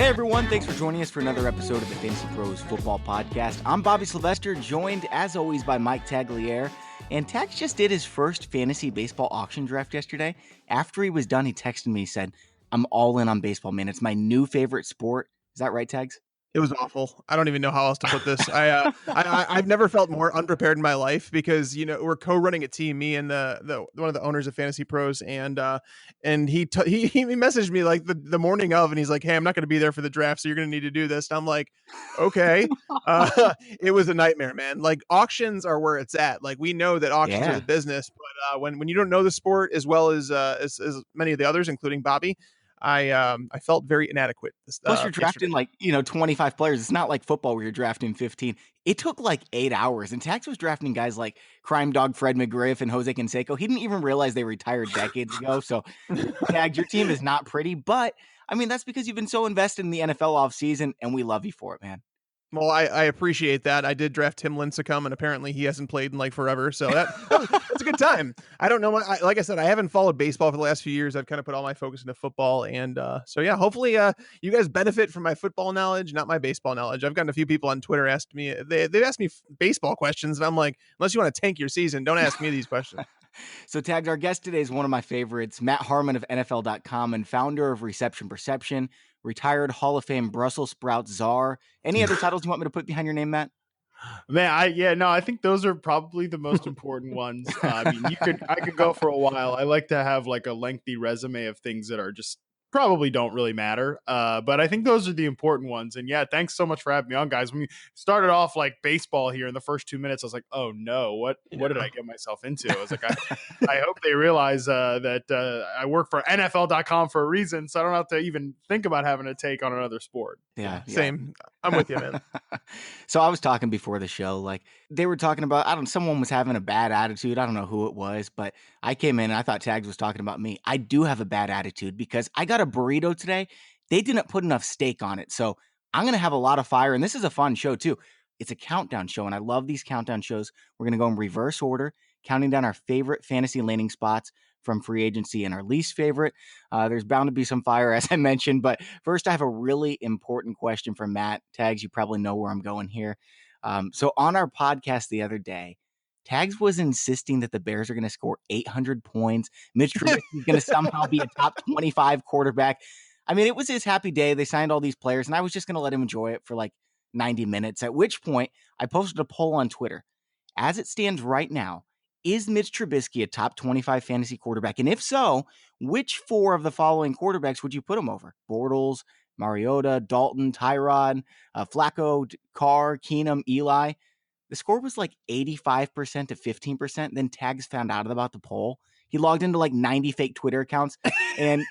Hey everyone, thanks for joining us for another episode of the FantasyPros Football Podcast. I'm Bobby Sylvester, joined as always by Mike Tagliere. And Tags just did his first fantasy baseball auction draft yesterday. After he was done, he texted me, he said, I'm all in on baseball, man. It's my new favorite sport. Is that right, Tags? It was awful. I don't even know how else to put this. I've never felt more unprepared in my life because, you know, we're co-running a team, me and the one of the owners of Fantasy Pros, and he messaged me like the morning of, and he's like, hey, I'm not going to be there for the draft, so you're going to need to do this. And I'm like, okay. It was a nightmare, man. Like, auctions are where it's at. Like, we know that auctions are the business, but when you don't know the sport as well as many of the others, including Bobby, I felt very inadequate. Plus you're drafting 25 players. It's not like football where you're drafting 15. It took like 8 hours, and Tax was drafting guys like Crime Dog Fred McGriff and Jose Canseco. He didn't even realize they retired decades ago. So Tags, your team is not pretty, but I mean, that's because you've been so invested in the NFL offseason, and we love you for it, man. Well, I appreciate that. I did draft Tim Lincecum, and apparently he hasn't played in like forever. So that's a good time. I don't know. Like I said, I haven't followed baseball for the last few years. I've kind of put all my focus into football. And so, yeah, hopefully you guys benefit from my football knowledge, not my baseball knowledge. I've gotten a few people on Twitter asked me, they've asked me baseball questions. And I'm like, unless you want to tank your season, don't ask me these questions. So, Tags, our guest today is one of my favorites, Matt Harmon of NFL.com and founder of Reception Perception, retired Hall of Fame Brussels sprout czar. Any other titles you want me to put behind your name, Matt? Man, I think those are probably the most important ones. I mean, I could go for a while. I like to have like a lengthy resume of things that are just probably don't really matter. But I think those are the important ones. And yeah, thanks so much for having me on, guys. When we started off like baseball here in the first 2 minutes, I was like, oh no, what did I get myself into? I was like, I hope they realize that I work for NFL.com for a reason, so I don't have to even think about having a take on another sport. Yeah. Same. I'm with you, man. So I was talking before the show, like they were talking about, someone was having a bad attitude. I don't know who it was, but I came in and I thought Tags was talking about me. I do have a bad attitude because I got a burrito today. They didn't put enough steak on it. So I'm going to have a lot of fire. And this is a fun show too. It's a countdown show. And I love these countdown shows. We're going to go in reverse order, counting down our favorite fantasy landing spots from free agency and our least favorite. There's bound to be some fire, as I mentioned. But first, I have a really important question for Matt. Tags, you probably know where I'm going here. So on our podcast the other day, Tags was insisting that the Bears are going to score 800 points. Mitch Trubisky is going to somehow be a top 25 quarterback. I mean, it was his happy day. They signed all these players, and I was just going to let him enjoy it for like 90 minutes, at which point I posted a poll on Twitter. As it stands right now, is Mitch Trubisky a top 25 fantasy quarterback? And if so, which 4 of the following quarterbacks would you put him over? Bortles, Mariota, Dalton, Tyrod, Flacco, Carr, Keenum, Eli. The score was like 85% to 15%. Then Tags found out about the poll. He logged into like 90 fake Twitter accounts. And,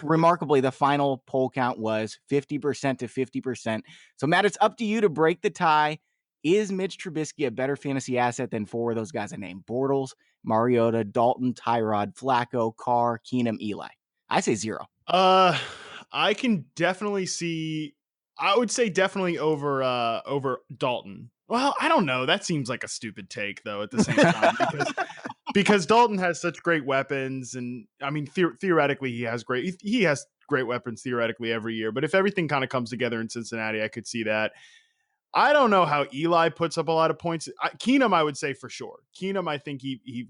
remarkably, the final poll count was 50% to 50%. So, Matt, it's up to you to break the tie. Is Mitch Trubisky a better fantasy asset than 4 of those guys I named? Bortles, Mariota, Dalton, Tyrod, Flacco, Carr, Keenum, Eli. I say 0. I can definitely see. I would say definitely over Dalton. Well, I don't know. That seems like a stupid take, though. At the same time, because Dalton has such great weapons, and I mean, theoretically, he has great weapons theoretically every year. But if everything kind of comes together in Cincinnati, I could see that. I don't know how Eli puts up a lot of points. Keenum, I would say for sure. Keenum, I think he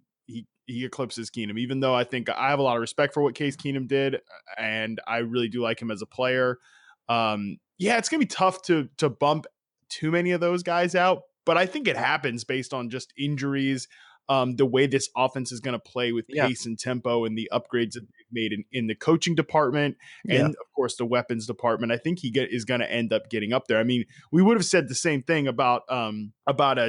eclipses Keenum, even though I think I have a lot of respect for what Case Keenum did, and I really do like him as a player. It's gonna be tough to bump too many of those guys out, but I think it happens based on just injuries, the way this offense is going to play with pace and tempo and the upgrades that they've made in the coaching department and, of course, the weapons department. I think he is going to end up getting up there. I mean, we would have said the same thing about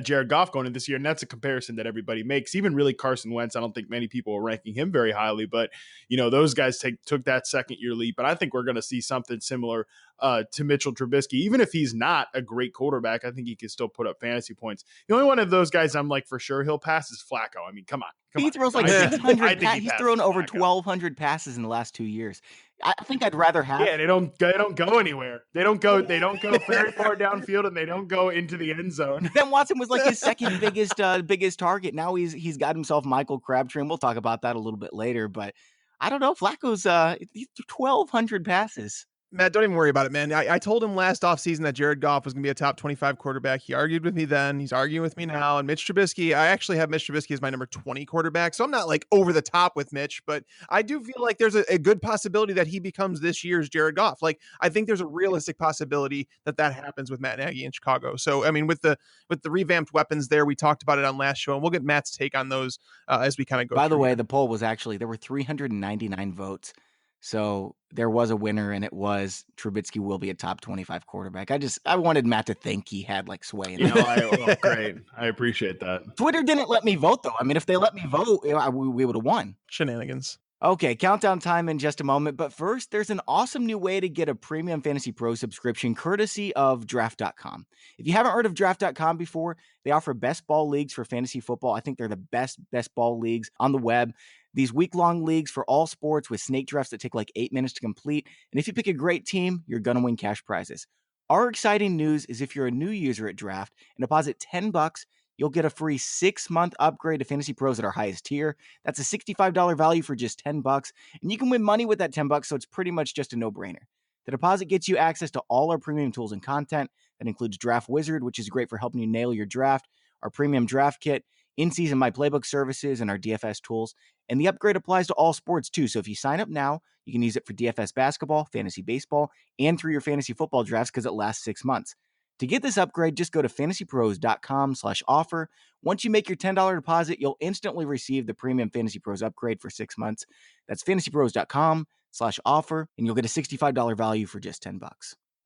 Jared Goff going into this year, and that's a comparison that everybody makes. Even really Carson Wentz, I don't think many people are ranking him very highly, but, those guys took that second-year leap, and I think we're going to see something similar to Mitchell Trubisky. Even if he's not a great quarterback, I think he can still put up fantasy points. The only one of those guys I'm like for sure he'll pass is Flacco. I mean, come on. He throws like 600. He's thrown over 1,200 passes in the last 2 years. I think I'd rather have. Yeah, they don't go anywhere. They don't go very far downfield, and they don't go into the end zone. Ben Watson was like his second biggest target. Now he's got himself Michael Crabtree, and we'll talk about that a little bit later. But I don't know. Flacco's 1,200 passes. Matt, don't even worry about it, man. I told him last offseason that Jared Goff was going to be a top 25 quarterback. He argued with me then. He's arguing with me now. And Mitch Trubisky, I actually have Mitch Trubisky as my number 20 quarterback. So I'm not like over the top with Mitch, but I do feel like there's a good possibility that he becomes this year's Jared Goff. Like, I think there's a realistic possibility that happens with Matt Nagy in Chicago. So, I mean, with the revamped weapons there, we talked about it on last show, and we'll get Matt's take on those as we kind of go By the through way, here. the poll was actually, there were 399 votes. So there was a winner, and it was Trubisky will be a top 25 quarterback. I wanted Matt to think he had like sway in it. Great. I appreciate that. Twitter didn't let me vote, though. I mean, if they let me vote, we would have won. Shenanigans. Okay, countdown time in just a moment. But first, there's an awesome new way to get a premium Fantasy Pro subscription courtesy of Draft.com. If you haven't heard of Draft.com before, they offer best ball leagues for fantasy football. I think they're the best ball leagues on the web. These week-long leagues for all sports with snake drafts that take like 8 minutes to complete. And if you pick a great team, you're going to win cash prizes. Our exciting news is if you're a new user at Draft and deposit $10, you'll get a free 6-month upgrade to Fantasy Pros at our highest tier. That's a $65 value for just $10. And you can win money with that $10, so it's pretty much just a no-brainer. The deposit gets you access to all our premium tools and content. That includes Draft Wizard, which is great for helping you nail your draft, our premium draft kit, in-season My Playbook services, and our DFS tools. And the upgrade applies to all sports too. So if you sign up now, you can use it for DFS basketball, fantasy baseball, and through your fantasy football drafts because it lasts 6 months. To get this upgrade, just go to fantasypros.com/offer. Once you make your $10 deposit, you'll instantly receive the premium Fantasy Pros upgrade for 6 months. That's fantasypros.com/offer, and you'll get a $65 value for just $10.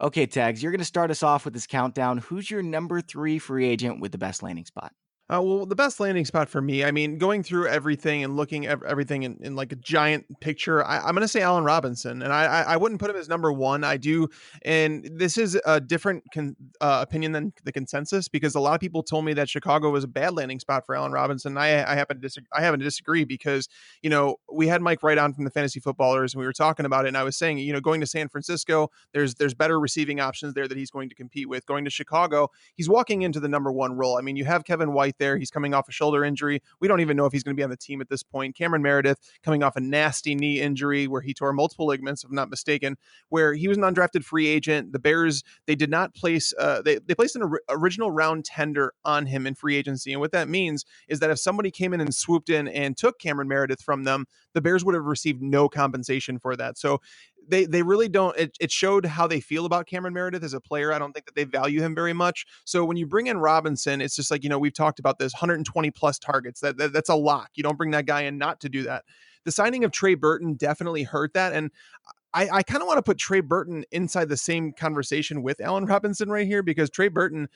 Okay, Tags, you're going to start us off with this countdown. Who's your number 3 free agent with the best landing spot? Well, the best landing spot for me, I mean, going through everything and looking at everything in like a giant picture, I'm going to say Allen Robinson, and I wouldn't put him as number one. I do, and this is a different opinion than the consensus, because a lot of people told me that Chicago was a bad landing spot for Allen Robinson. I happen to disagree because, you know, we had Mike Wright on from the Fantasy Footballers, and we were talking about it, and I was saying, you know, going to San Francisco, there's better receiving options there that he's going to compete with. Going to Chicago, he's walking into the number one role. I mean, you have Kevin White there. He's coming off a shoulder injury. We don't even know if he's going to be on the team at this point. Cameron Meredith coming off a nasty knee injury where he tore multiple ligaments, if I'm not mistaken, where he was an undrafted free agent. The Bears, they did not place, they placed an original round tender on him in free agency. And what that means is that if somebody came in and swooped in and took Cameron Meredith from them, the Bears would have received no compensation for that. So they really don't. It showed how they feel about Cameron Meredith as a player. I don't think that they value him very much. So when you bring in Robinson, it's just like, you know, we've talked about this 120 plus targets. That's a lock. You don't bring that guy in not to do that. The signing of Trey Burton definitely hurt that. And I kind of want to put Trey Burton inside the same conversation with Allen Robinson right here, because Trey Burton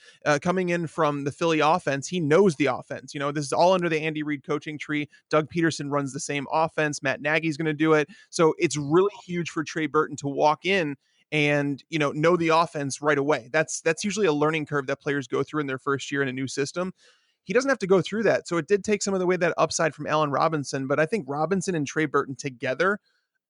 coming in from the Philly offense, he knows the offense. You know, this is all under the Andy Reid coaching tree. Doug Peterson runs the same offense. Matt Nagy's going to do it. So it's really huge for Trey Burton to walk in and, you know the offense right away. That's usually a learning curve that players go through in their first year in a new system. He doesn't have to go through that. So it did take some of the way that upside from Allen Robinson, but I think Robinson and Trey Burton together,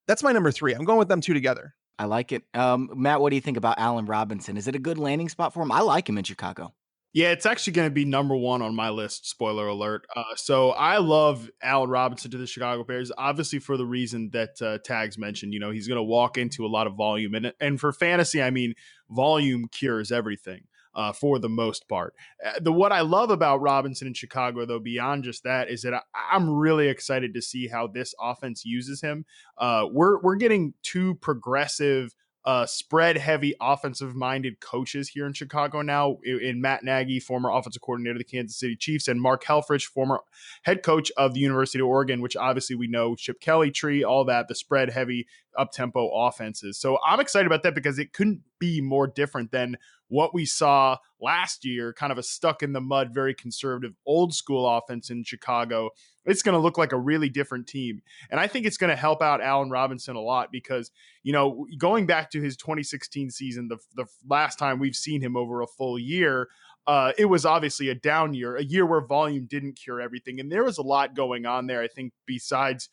that's my number 3. I'm going with them two together. I like it. Matt, what do you think about Allen Robinson? Is it a good landing spot for him? I like him in Chicago. Yeah, it's actually going to be number 1 on my list. Spoiler alert. So I love Allen Robinson to the Chicago Bears, obviously for the reason that Tags mentioned. You know, he's going to walk into a lot of volume, and for fantasy, I mean, volume cures everything. For the most part. What I love about Robinson in Chicago, though, beyond just that, is that I'm really excited to see how this offense uses him. We're getting 2 progressive, spread-heavy, offensive-minded coaches here in Chicago now, in Matt Nagy, former offensive coordinator of the Kansas City Chiefs, and Mark Helfrich, former head coach of the University of Oregon, which obviously we know, Chip Kelly tree, all that, the spread-heavy, up-tempo offenses. So I'm excited about that because it couldn't be more different than what we saw last year, kind of a stuck in the mud, very conservative, old school offense in Chicago. It's going to look like a really different team. And I think it's going to help out Allen Robinson a lot because, you know, going back to his 2016 season, the last time we've seen him over a full year, it was obviously a down year, a year where volume didn't cure everything. And there was a lot going on there, I think, besides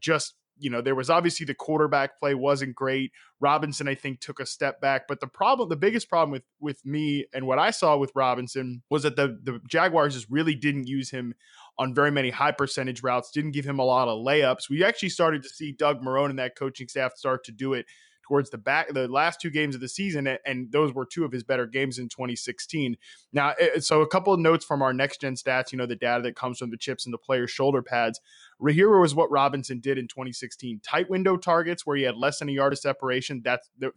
just, you know, there was obviously the quarterback play wasn't great. Robinson, I think, took a step back. But the biggest problem with me and what I saw with Robinson was that the Jaguars just really didn't use him on very many high percentage routes, didn't give him a lot of layups. We actually started to see Doug Marrone and that coaching staff start to do it towards the last two games of the season, and those were two of his better games in 2016. Now, so a couple of notes from our next gen stats, the data that comes from the chips and the players' shoulder pads. Here was what Robinson did in 2016. Tight window targets where he had less than a yard of separation.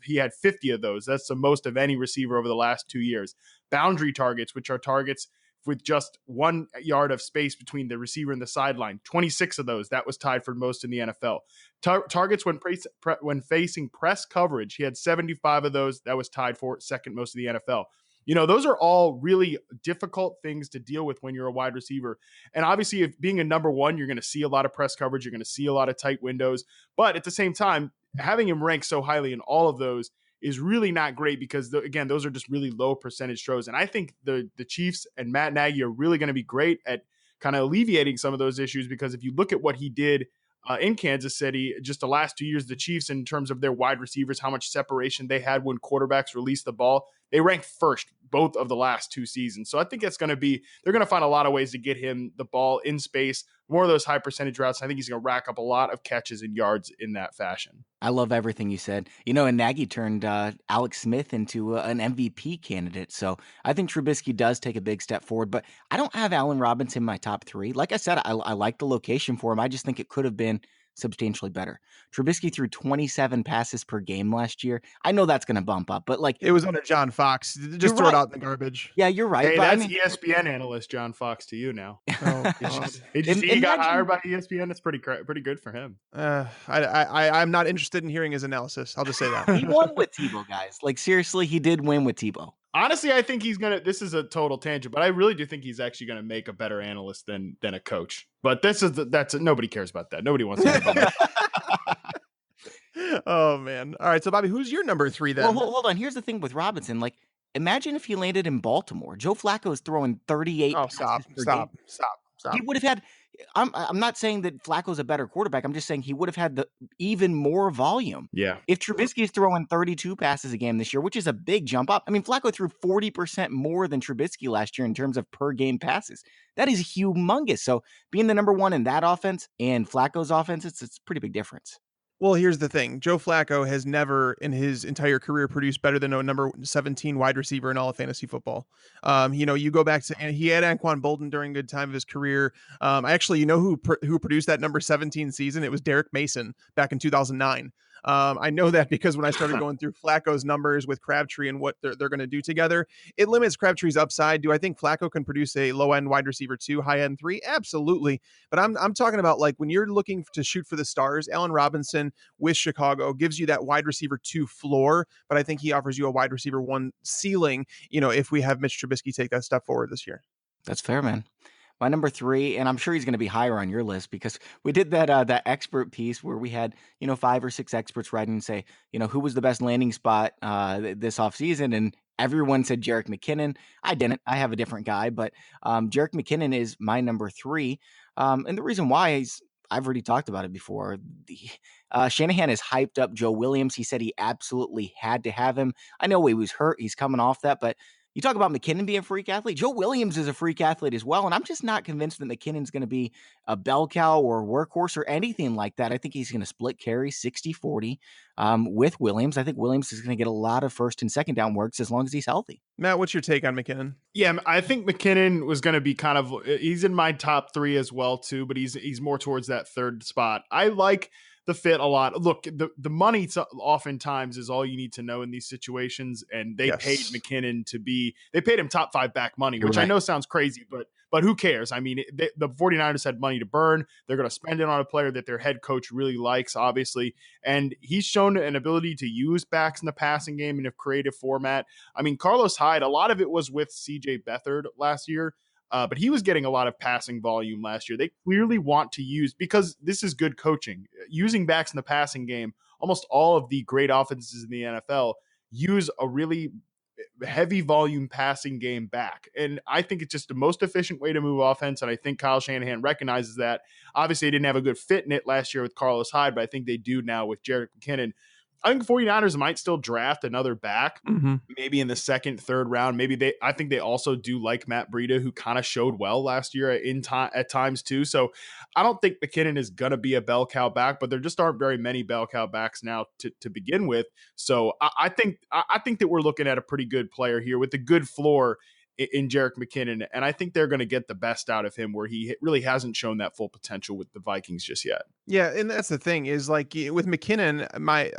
He had 50 of those. That's the most of any receiver over the last 2 years. Boundary targets, which are targets with just 1 yard of space between the receiver and the sideline, 26 of those. That was tied for most in the NFL. Targets when facing press coverage, he had 75 of those. That was tied for second most of the NFL. Those are all really difficult things to deal with when you're a wide receiver. And obviously, if being a number one, you're going to see a lot of press coverage. You're going to see a lot of tight windows. But at the same time, having him ranked so highly in all of those is really not great because, again, those are just really low percentage throws. And I think the Chiefs and Matt Nagy are really going to be great at kind of alleviating some of those issues, because if you look at what he did in Kansas City, just the last 2 years, the Chiefs, in terms of their wide receivers, how much separation they had when quarterbacks released the ball, they ranked first both of the last 2 seasons. So I think they're going to find a lot of ways to get him the ball in space, more of those high percentage routes. I think he's going to rack up a lot of catches and yards in that fashion. I love everything you said. And Nagy turned Alex Smith into an MVP candidate. So I think Trubisky does take a big step forward, but I don't have Allen Robinson in my top 3. Like I said, I like the location for him. I just think it could have been substantially better. Trubisky threw 27 passes per game last year. I know that's going to bump up, but it was under John Fox. Just throw it out in the garbage. Yeah, you're right. Hey, that's ESPN analyst John Fox to you now. Oh, did you see he got hired by ESPN? That's pretty good for him. I'm not interested in hearing his analysis. I'll just say that. He won with Tebow, guys. Seriously, he did win with Tebow. Honestly, I think this is a total tangent, but I really do think he's actually going to make a better analyst than a coach. But nobody cares about that. Nobody wants to hear about that. Oh, man. All right. So, Bobby, who's your number 3 then? Well, hold on. Here's the thing with Robinson. Imagine if he landed in Baltimore. Joe Flacco is throwing 38. Oh, stop. He would have had. I'm not saying that Flacco's a better quarterback. I'm just saying he would have had even more volume. Yeah. If Trubisky is throwing 32 passes a game this year, which is a big jump up. I mean, Flacco threw 40% more than Trubisky last year in terms of per game passes. That is humongous. So being the number one in that offense and Flacco's offense, it's a pretty big difference. Well, here's the thing. Joe Flacco has never in his entire career produced better than a number 17 wide receiver in all of fantasy football. You go back to, and he had Anquan Bolden during a good time of his career. Actually, who produced that number 17 season? It was Derek Mason back in 2009. I know that because when I started going through Flacco's numbers with Crabtree and what they're going to do together, it limits Crabtree's upside. Do I think Flacco can produce a low-end wide receiver 2, high-end 3? Absolutely. But I'm talking about when you're looking to shoot for the stars, Allen Robinson with Chicago gives you that wide receiver 2 floor, but I think he offers you a wide receiver 1 ceiling, if we have Mitch Trubisky take that step forward this year. That's fair, man. My number 3, and I'm sure he's going to be higher on your list because we did that expert piece where we had 5 or 6 experts writing and say who was the best landing spot this offseason, and everyone said Jerick McKinnon. I didn't. I have a different guy, but Jerick McKinnon is my number 3, and the reason why is I've already talked about it before. Shanahan has hyped up Joe Williams. He said he absolutely had to have him. I know he was hurt. He's coming off that, but you talk about McKinnon being a freak athlete. Joe Williams is a freak athlete as well, and I'm just not convinced that McKinnon's going to be a bell cow or a workhorse or anything like that. I think he's going to split carries 60-40 with Williams. I think Williams is going to get a lot of first and second down works as long as he's healthy. Matt, what's your take on McKinnon? Yeah, I think McKinnon was going to be he's in my top 3 as well too, but he's more towards that third spot. I like the fit a lot. Look, the money oftentimes is all you need to know in these situations, and they paid McKinnon they paid him top 5 back money, which I know sounds crazy, but who cares? I mean, the 49ers had money to burn. They're going to spend it on a player that their head coach really likes, obviously, and he's shown an ability to use backs in the passing game in a creative format. I mean, Carlos Hyde, a lot of it was with CJ Beathard last year. But he was getting a lot of passing volume last year. They clearly want to use, because this is good coaching, using backs in the passing game. Almost all of the great offenses in the NFL use a really heavy volume passing game back. And I think it's just the most efficient way to move offense. And I think Kyle Shanahan recognizes that. Obviously, they didn't have a good fit in it last year with Carlos Hyde, but I think they do now with Jerick McKinnon. I think 49ers might still draft another back, maybe in the second, third round. I think they also do like Matt Breida, who kind of showed well last year at times too. So I don't think McKinnon is going to be a bell cow back, but there just aren't very many bell cow backs now to begin with. So I think that we're looking at a pretty good player here with a good floor in Jerick McKinnon, and I think they're going to get the best out of him where he really hasn't shown that full potential with the Vikings just yet. Yeah, and that's the thing is like with McKinnon,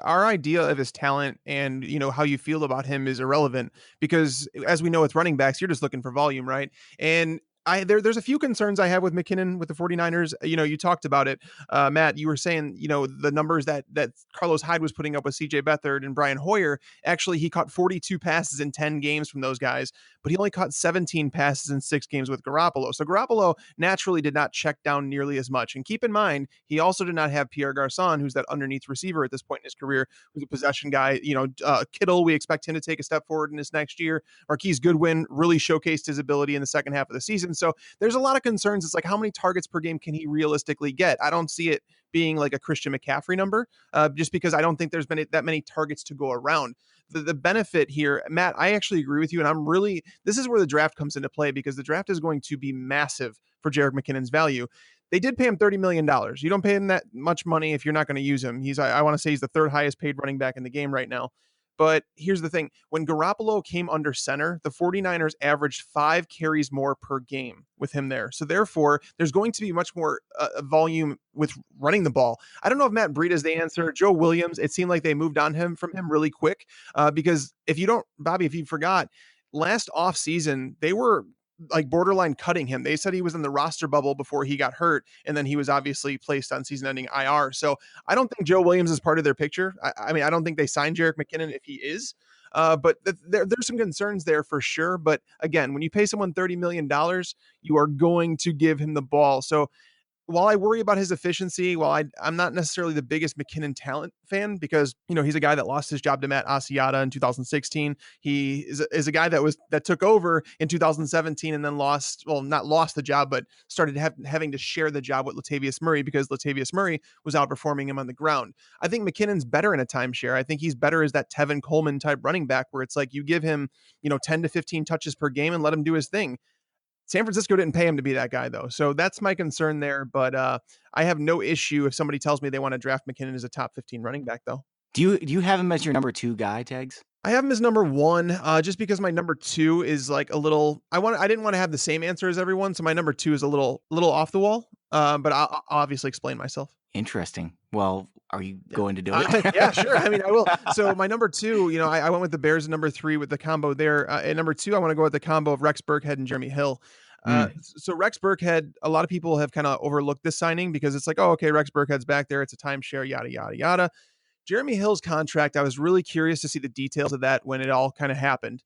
our idea of his talent and how you feel about him is irrelevant because as we know with running backs, you're just looking for volume, right? And there's a few concerns I have with McKinnon with the 49ers. You talked about it. Matt, you were saying, the numbers that Carlos Hyde was putting up with CJ Beathard and Brian Hoyer. Actually, he caught 42 passes in 10 games from those guys, but he only caught 17 passes in 6 games with Garoppolo. So Garoppolo naturally did not check down nearly as much. And keep in mind, he also did not have Pierre Garçon, who's that underneath receiver at this point in his career, who's a possession guy. Kittle, we expect him to take a step forward in this next year. Marquise Goodwin really showcased his ability in the second half of the season. So there's a lot of concerns. It's like, how many targets per game can he realistically get? I don't see it being like a Christian McCaffrey number, just because I don't think there's been that many targets to go around. The benefit here, Matt, I actually agree with you. And this is where the draft comes into play because the draft is going to be massive for Jerick McKinnon's value. They did pay him $30 million. You don't pay him that much money if you're not going to use him. I want to say he's the third highest paid running back in the game right now. But here's the thing. When Garoppolo came under center, the 49ers averaged 5 carries more per game with him there. So therefore, there's going to be much more volume with running the ball. I don't know if Matt Breida is the answer. Joe Williams, it seemed like they moved on from him really quick because if you forgot, last offseason, they were like borderline cutting him. They said he was in the roster bubble before he got hurt, and then he was obviously placed on season-ending IR. So I don't think Joe Williams is part of their picture. I mean, I don't think they signed Jerick McKinnon if he is. But there's some concerns there for sure. But again, when you pay someone $30 million, you are going to give him the ball. So while I worry about his efficiency, I'm not necessarily the biggest McKinnon talent fan because, he's a guy that lost his job to Matt Asiata in 2016. He is a guy that took over in 2017 and then not lost the job, but started having to share the job with Latavius Murray because Latavius Murray was outperforming him on the ground. I think McKinnon's better in a timeshare. I think he's better as that Tevin Coleman type running back where it's like you give him, 10 to 15 touches per game and let him do his thing. San Francisco didn't pay him to be that guy, though. So that's my concern there. But I have no issue if somebody tells me they want to draft McKinnon as a top 15 running back, though. Do you have him as your number 2 guy, Tags? I have him as number 1, just because my number 2 is like a little. I didn't want to have the same answer as everyone, so my number 2 is a little off the wall. But I'll obviously explain myself. Interesting. Well, are you going to do it? Yeah, sure. I mean, I will. So my number 2, I went with the Bears at number 3 with the combo there. At number 2, I want to go with the combo of Rex Burkhead and Jeremy Hill. So Rex Burkhead, a lot of people have kind of overlooked this signing because it's like, oh, okay, Rex Burkhead's back there. It's a timeshare, yada, yada, yada. Jeremy Hill's contract, I was really curious to see the details of that when it all kind of happened.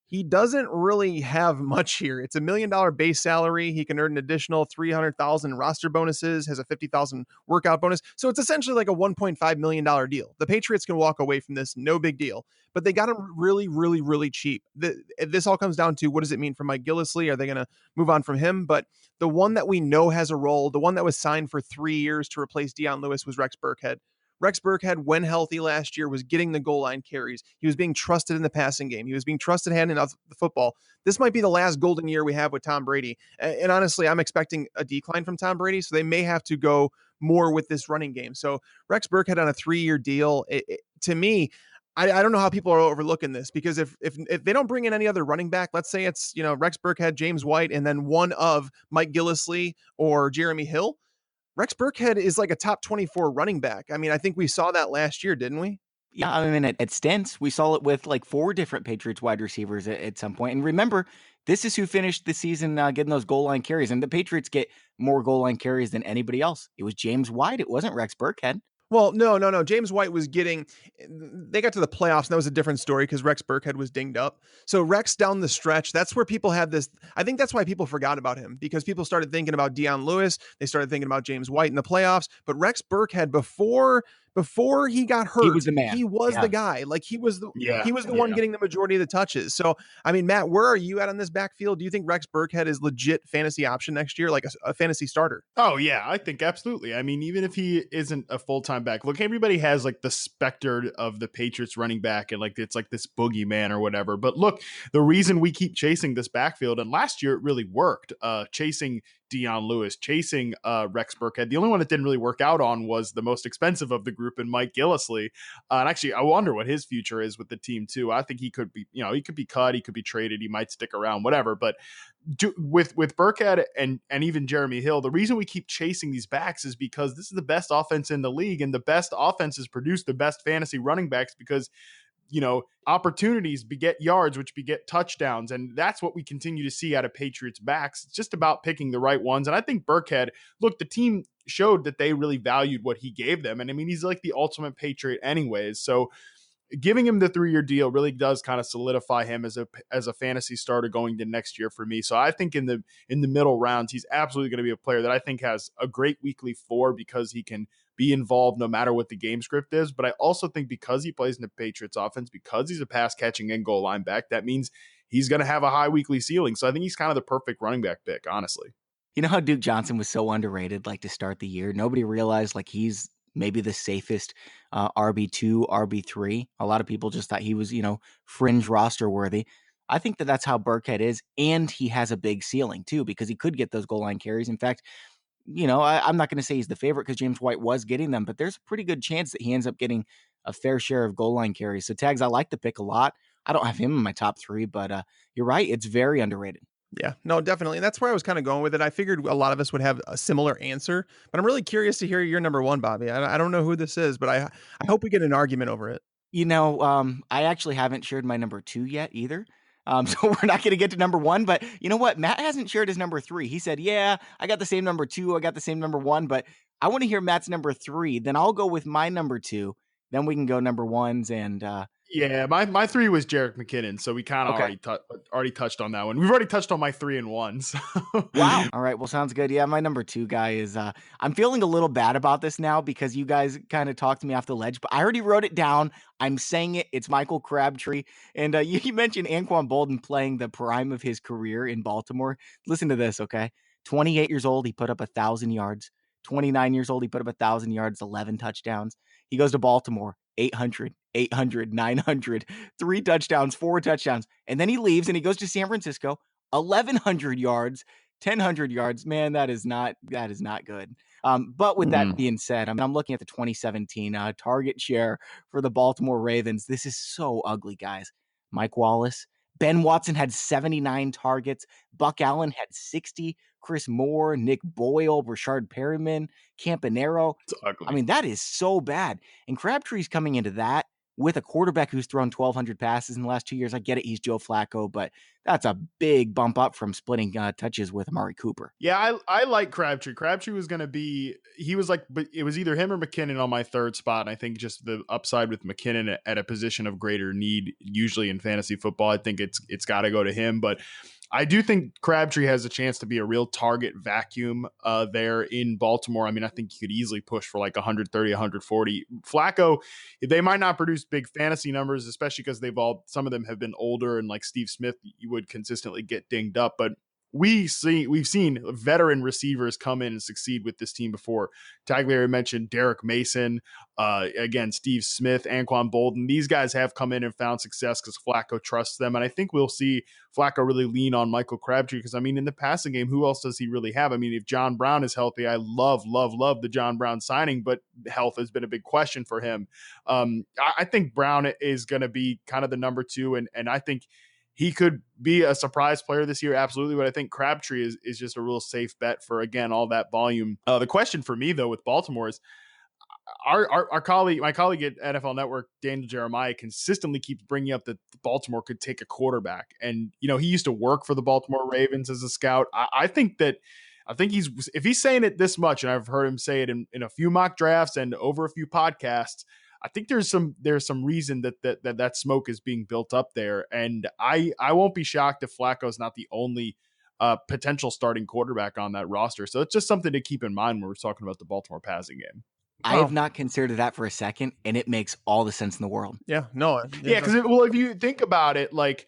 He doesn't really have much here. It's $1 million base salary. He can earn an additional $300,000 roster bonuses, has a $50,000 workout bonus. So it's essentially like a $1.5 million deal. The Patriots can walk away from this, no big deal. But they got him really, really, really cheap. This all comes down to what does it mean for Mike Gillislee? Are they going to move on from him? But the one that we know has a role, the one that was signed for 3 years to replace Dion Lewis was Rex Burkhead. Rex Burkhead, when healthy last year, was getting the goal line carries. He was being trusted in the passing game. He was being trusted handing off the football. This might be the last golden year we have with Tom Brady. And honestly, I'm expecting a decline from Tom Brady, so they may have to go more with this running game. So Rex Burkhead on a 3-year deal, to me, I don't know how people are overlooking this because if they don't bring in any other running back, let's say it's Rex Burkhead, James White, and then one of Mike Gillislee or Jeremy Hill, Rex Burkhead is like a top 24 running back. I mean, I think we saw that last year, didn't we? Yeah, I mean, it stints. We saw it with like 4 different Patriots wide receivers at some point. And remember, this is who finished the season getting those goal line carries. And the Patriots get more goal line carries than anybody else. It was James White. It wasn't Rex Burkhead. Well, no. James White they got to the playoffs, and that was a different story because Rex Burkhead was dinged up. So Rex down the stretch, that's where people had this. I think that's why people forgot about him because people started thinking about Dion Lewis. They started thinking about James White in the playoffs. But Rex Burkhead, before before he got hurt, He was the man. he was Yeah. the guy. Like he was the Yeah. one getting the majority of the touches. So, I mean, Matt, where are you at on this backfield? Do you think Rex Burkhead is legit fantasy option next year, like a fantasy starter? Oh yeah, I think absolutely. I mean, even if he isn't a full-time back, look, everybody has like the specter of the Patriots running back and like it's like this boogeyman or whatever. But look, the reason we keep chasing this backfield, and last year it really worked, chasing Dion Lewis, chasing Rex Burkhead. The only one that didn't really work out on was the most expensive of the group and Mike Gillislee. And actually, I wonder what his future is with the team too. I think he could be, he could be cut, he could be traded, he might stick around, whatever. But with Burkhead and even Jeremy Hill, the reason we keep chasing these backs is because this is the best offense in the league, and the best offenses produce the best fantasy running backs because opportunities beget yards, which beget touchdowns. And that's what we continue to see out of Patriots backs. It's just about picking the right ones. And I think Burkhead, look, the team showed that they really valued what he gave them. And I mean, he's like the ultimate Patriot anyways. So giving him the 3-year deal really does kind of solidify him as a fantasy starter going to next year for me. So I think in the middle rounds, he's absolutely going to be a player that I think has a great weekly floor because he can be involved no matter what the game script is. But I also think because he plays in the Patriots offense, because he's a pass catching and goal line back, that means he's going to have a high weekly ceiling. So I think he's kind of the perfect running back pick, honestly. You know how Duke Johnson was so underrated, like to start the year? Nobody realized like he's maybe the safest RB2, RB3. A lot of people just thought he was, fringe roster worthy. I think that's how Burkhead is. And he has a big ceiling too, because he could get those goal line carries. In fact, I'm not going to say he's the favorite because James White was getting them, but there's a pretty good chance that he ends up getting a fair share of goal line carries. So Tags, I like the pick a lot. I don't have him in my top 3, but you're right. It's very underrated. Yeah, no, definitely. And that's where I was kind of going with it. I figured a lot of us would have a similar answer, but I'm really curious to hear your number 1, Bobby. I don't know who this is, but I hope we get an argument over it. I actually haven't shared my number 2 yet either. So we're not going to get to number 1, but you know what? Matt hasn't shared his number 3. He said, yeah, I got the same number 2. I got the same number 1, but I want to hear Matt's number 3. Then I'll go with my number 2. Then we can go number 1s and, yeah, my 3 was Jerick McKinnon, so we kind of already touched on that one. We've already touched on my 3 and 1. So. Wow. All right. Well, sounds good. Yeah, my number 2 guy is. I'm feeling a little bad about this now because you guys kind of talked me off the ledge, but I already wrote it down. I'm saying it. It's Michael Crabtree, and you mentioned Anquan Boldin playing the prime of his career in Baltimore. Listen to this, okay? 28 years old, he put up 1,000 yards. 29 years old, he put up 1,000 yards, 11 touchdowns. He goes to Baltimore, 800, 900, 3 touchdowns, 4 touchdowns. And then he leaves and he goes to San Francisco, 1,100 yards, 1,000 yards. Man, that is not good. But with that being said, I'm looking at the 2017 target share for the Baltimore Ravens. This is so ugly, guys. Mike Wallace, Ben Watson had 79 targets. Buck Allen had 60. Chris Moore, Nick Boyle, Rashard Perryman, Campanero. It's ugly. I mean, that is so bad. And Crabtree's coming into that with a quarterback who's thrown 1,200 passes in the last 2 years. I get it, he's Joe Flacco, but that's a big bump up from splitting touches with Amari Cooper. Yeah, I like Crabtree. Crabtree was going to be, but it was either him or McKinnon on my 3rd spot. And I think just the upside with McKinnon at a position of greater need, usually in fantasy football, I think it's got to go to him. But I do think Crabtree has a chance to be a real target vacuum there in Baltimore. I mean, I think you could easily push for like 130, 140. Flacco, they might not produce big fantasy numbers, especially because some of them have been older, and like Steve Smith, you would consistently get dinged up. But we've seen veteran receivers come in and succeed with this team before. Tagliere mentioned Derek Mason, again, Steve Smith, Anquan Boldin. These guys have come in and found success because Flacco trusts them. And I think we'll see Flacco really lean on Michael Crabtree because, I mean, in the passing game, who else does he really have? I mean, if John Brown is healthy, I love the John Brown signing, but health has been a big question for him. I think Brown is going to be kind of the number 2, and I think he could be a surprise player this year, absolutely. But I think Crabtree is just a real safe bet for, again, all that volume. The question for me, though, with Baltimore is my colleague at NFL Network, Daniel Jeremiah, consistently keeps bringing up that Baltimore could take a quarterback. And, he used to work for the Baltimore Ravens as a scout. I think if he's saying it this much, and I've heard him say it in a few mock drafts and over a few podcasts, I think there's some reason that smoke is being built up there. And I won't be shocked if Flacco's not the only potential starting quarterback on that roster. So it's just something to keep in mind when we're talking about the Baltimore passing game. I have not considered that for a second, and it makes all the sense in the world. Yeah, no. Yeah, because if you think about it, like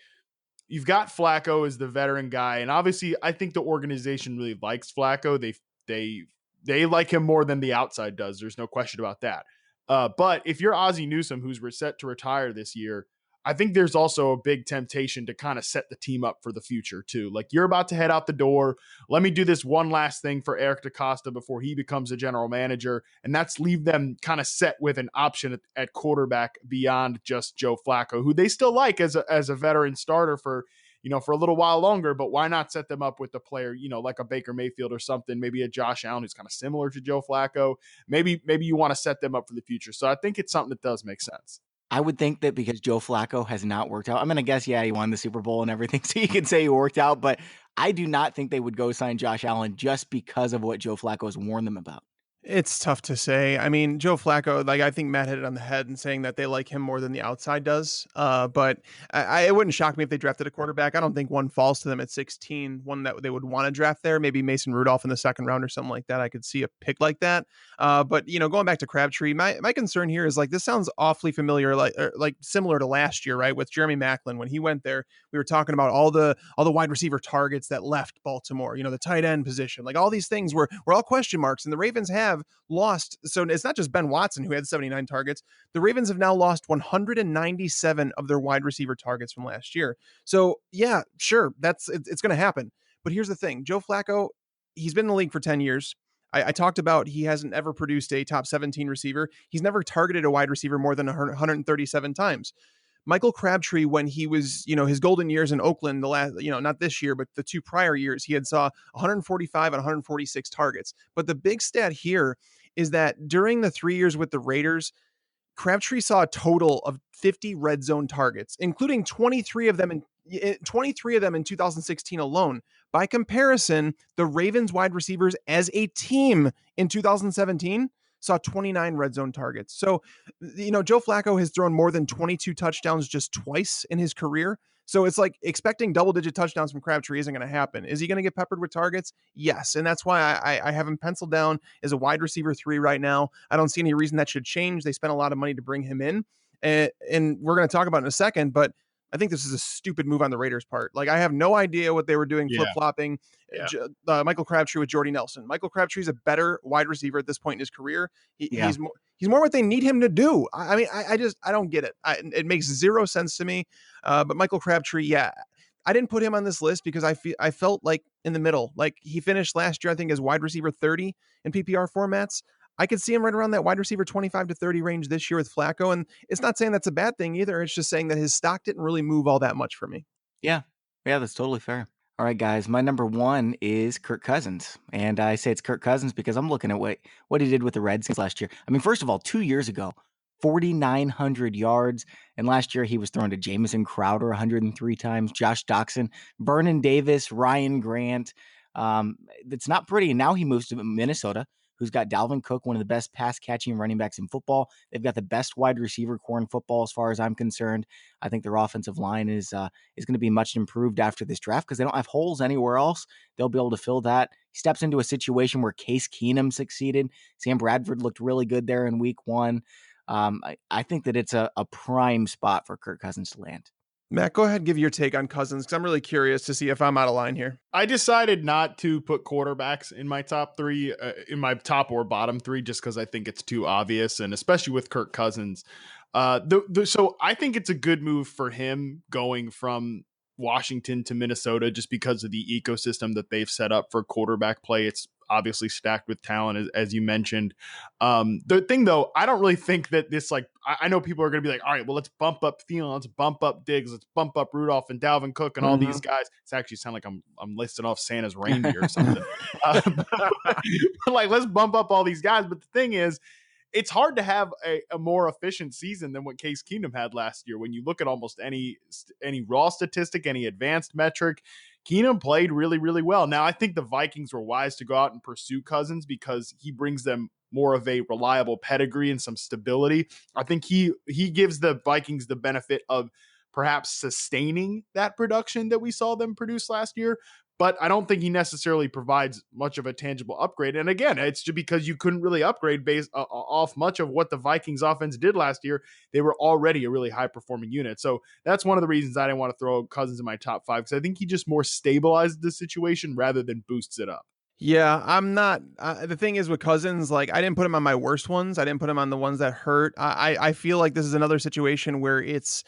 you've got Flacco as the veteran guy, and obviously I think the organization really likes Flacco. They like him more than the outside does. There's no question about that. But if you're Ozzie Newsome, who's set to retire this year, I think there's also a big temptation to kind of set the team up for the future too. Like you're about to head out the door. Let me do this one last thing for Eric DeCosta before he becomes a general manager. And that's leave them kind of set with an option at quarterback beyond just Joe Flacco, who they still like as a veteran starter for a little while longer, but why not set them up with a player, like a Baker Mayfield or something, maybe a Josh Allen who's kind of similar to Joe Flacco. Maybe you want to set them up for the future. So I think it's something that does make sense. I would think that because Joe Flacco has not worked out, I'm going to guess, yeah, he won the Super Bowl and everything, so you can say he worked out, but I do not think they would go sign Josh Allen just because of what Joe Flacco has warned them about. It's tough to say. I mean, Joe Flacco, I think Matt hit it on the head in saying that they like him more than the outside does. But it wouldn't shock me if they drafted a quarterback. I don't think one falls to them at 16, one that they would want to draft there. Maybe Mason Rudolph in the second round or something like that. I could see a pick like that. But going back to Crabtree, my concern here is this sounds awfully familiar, like similar to last year, right? With Jeremy Maclin, when he went there, we were talking about all the wide receiver targets that left Baltimore, the tight end position, all these things were all question marks, and the Ravens have lost. So it's not just Ben Watson who had 79 targets. The Ravens have now lost 197 of their wide receiver targets from last year. So yeah, sure, it's going to happen. But here's the thing: Joe Flacco, he's been in the league for 10 years. I talked about he hasn't ever produced a top 17 receiver. He's never targeted a wide receiver more than 137 times. Michael Crabtree, when he was, his golden years in Oakland, the last, not this year, but the two prior years, he had saw 145 and 146 targets. But the big stat here is that during the 3 years with the Raiders, Crabtree saw a total of 50 red zone targets, including 23 of them in 2016 alone. By comparison, the Ravens wide receivers as a team in 2017 saw 29 red zone targets. So, Joe Flacco has thrown more than 22 touchdowns just twice in his career. So it's like expecting double-digit touchdowns from Crabtree isn't going to happen. Is he going to get peppered with targets? Yes. And that's why I have him penciled down as a wide receiver 3 right now. I don't see any reason that should change. They spent a lot of money to bring him in. And we're going to talk about it in a second, but I think this is a stupid move on the Raiders' part. I have no idea what they were doing, flip-flopping Michael Crabtree with Jordy Nelson. Michael Crabtree's a better wide receiver at this point in his career. He's more what they need him to do. I mean, I don't get it. It makes zero sense to me. But Michael Crabtree, I didn't put him on this list because I felt like in the middle. He finished last year, I think, as wide receiver 30 in PPR formats. I could see him right around that wide receiver 25 to 30 range this year with Flacco. And it's not saying that's a bad thing either. It's just saying that his stock didn't really move all that much for me. Yeah, that's totally fair. All right, guys, my number 1 is Kirk Cousins. And I say it's Kirk Cousins because I'm looking at what he did with the Redskins last year. I mean, first of all, 2 years ago, 4,900 yards. And last year he was thrown to Jamison Crowder 103 times, Josh Doxson, Vernon Davis, Ryan Grant. It's not pretty. And now he moves to Minnesota, who's got Dalvin Cook, one of the best pass-catching running backs in football. They've got the best wide receiver core in football as far as I'm concerned. I think their offensive line is going to be much improved after this draft because they don't have holes anywhere else. They'll be able to fill that. He steps into a situation where Case Keenum succeeded. Sam Bradford looked really good there in week 1. I think that it's a prime spot for Kirk Cousins to land. Matt, go ahead and give your take on Cousins because I'm really curious to see if I'm out of line here. I decided not to put quarterbacks in my top 3, in my top or bottom 3, just because I think it's too obvious, and especially with Kirk Cousins. So I think it's a good move for him going from Washington to Minnesota just because of the ecosystem that they've set up for quarterback play. It's obviously stacked with talent, as you mentioned. The thing, though, I don't really think that this, I know people are going to be like, all right, well, let's bump up Thielen, let's bump up Diggs, let's bump up Rudolph and Dalvin Cook and all these guys. It's actually sound like I'm listing off Santa's reindeer or something. Let's bump up all these guys. But the thing is, it's hard to have a more efficient season than what Case Keenum had last year. When you look at almost any raw statistic, any advanced metric, Keenum played really, really well. Now, I think the Vikings were wise to go out and pursue Cousins because he brings them more of a reliable pedigree and some stability. I think he gives the Vikings the benefit of perhaps sustaining that production that we saw them produce last year. But I don't think he necessarily provides much of a tangible upgrade. And again, it's just because you couldn't really upgrade based off much of what the Vikings offense did last year. They were already a really high performing unit. So that's one of the reasons I didn't want to throw Cousins in my top 5, because I think he just more stabilizes the situation rather than boosts it up. Yeah, I'm not. The thing is with Cousins, like I didn't put him on my worst ones. I didn't put him on the ones that hurt. I feel like this is another situation where it's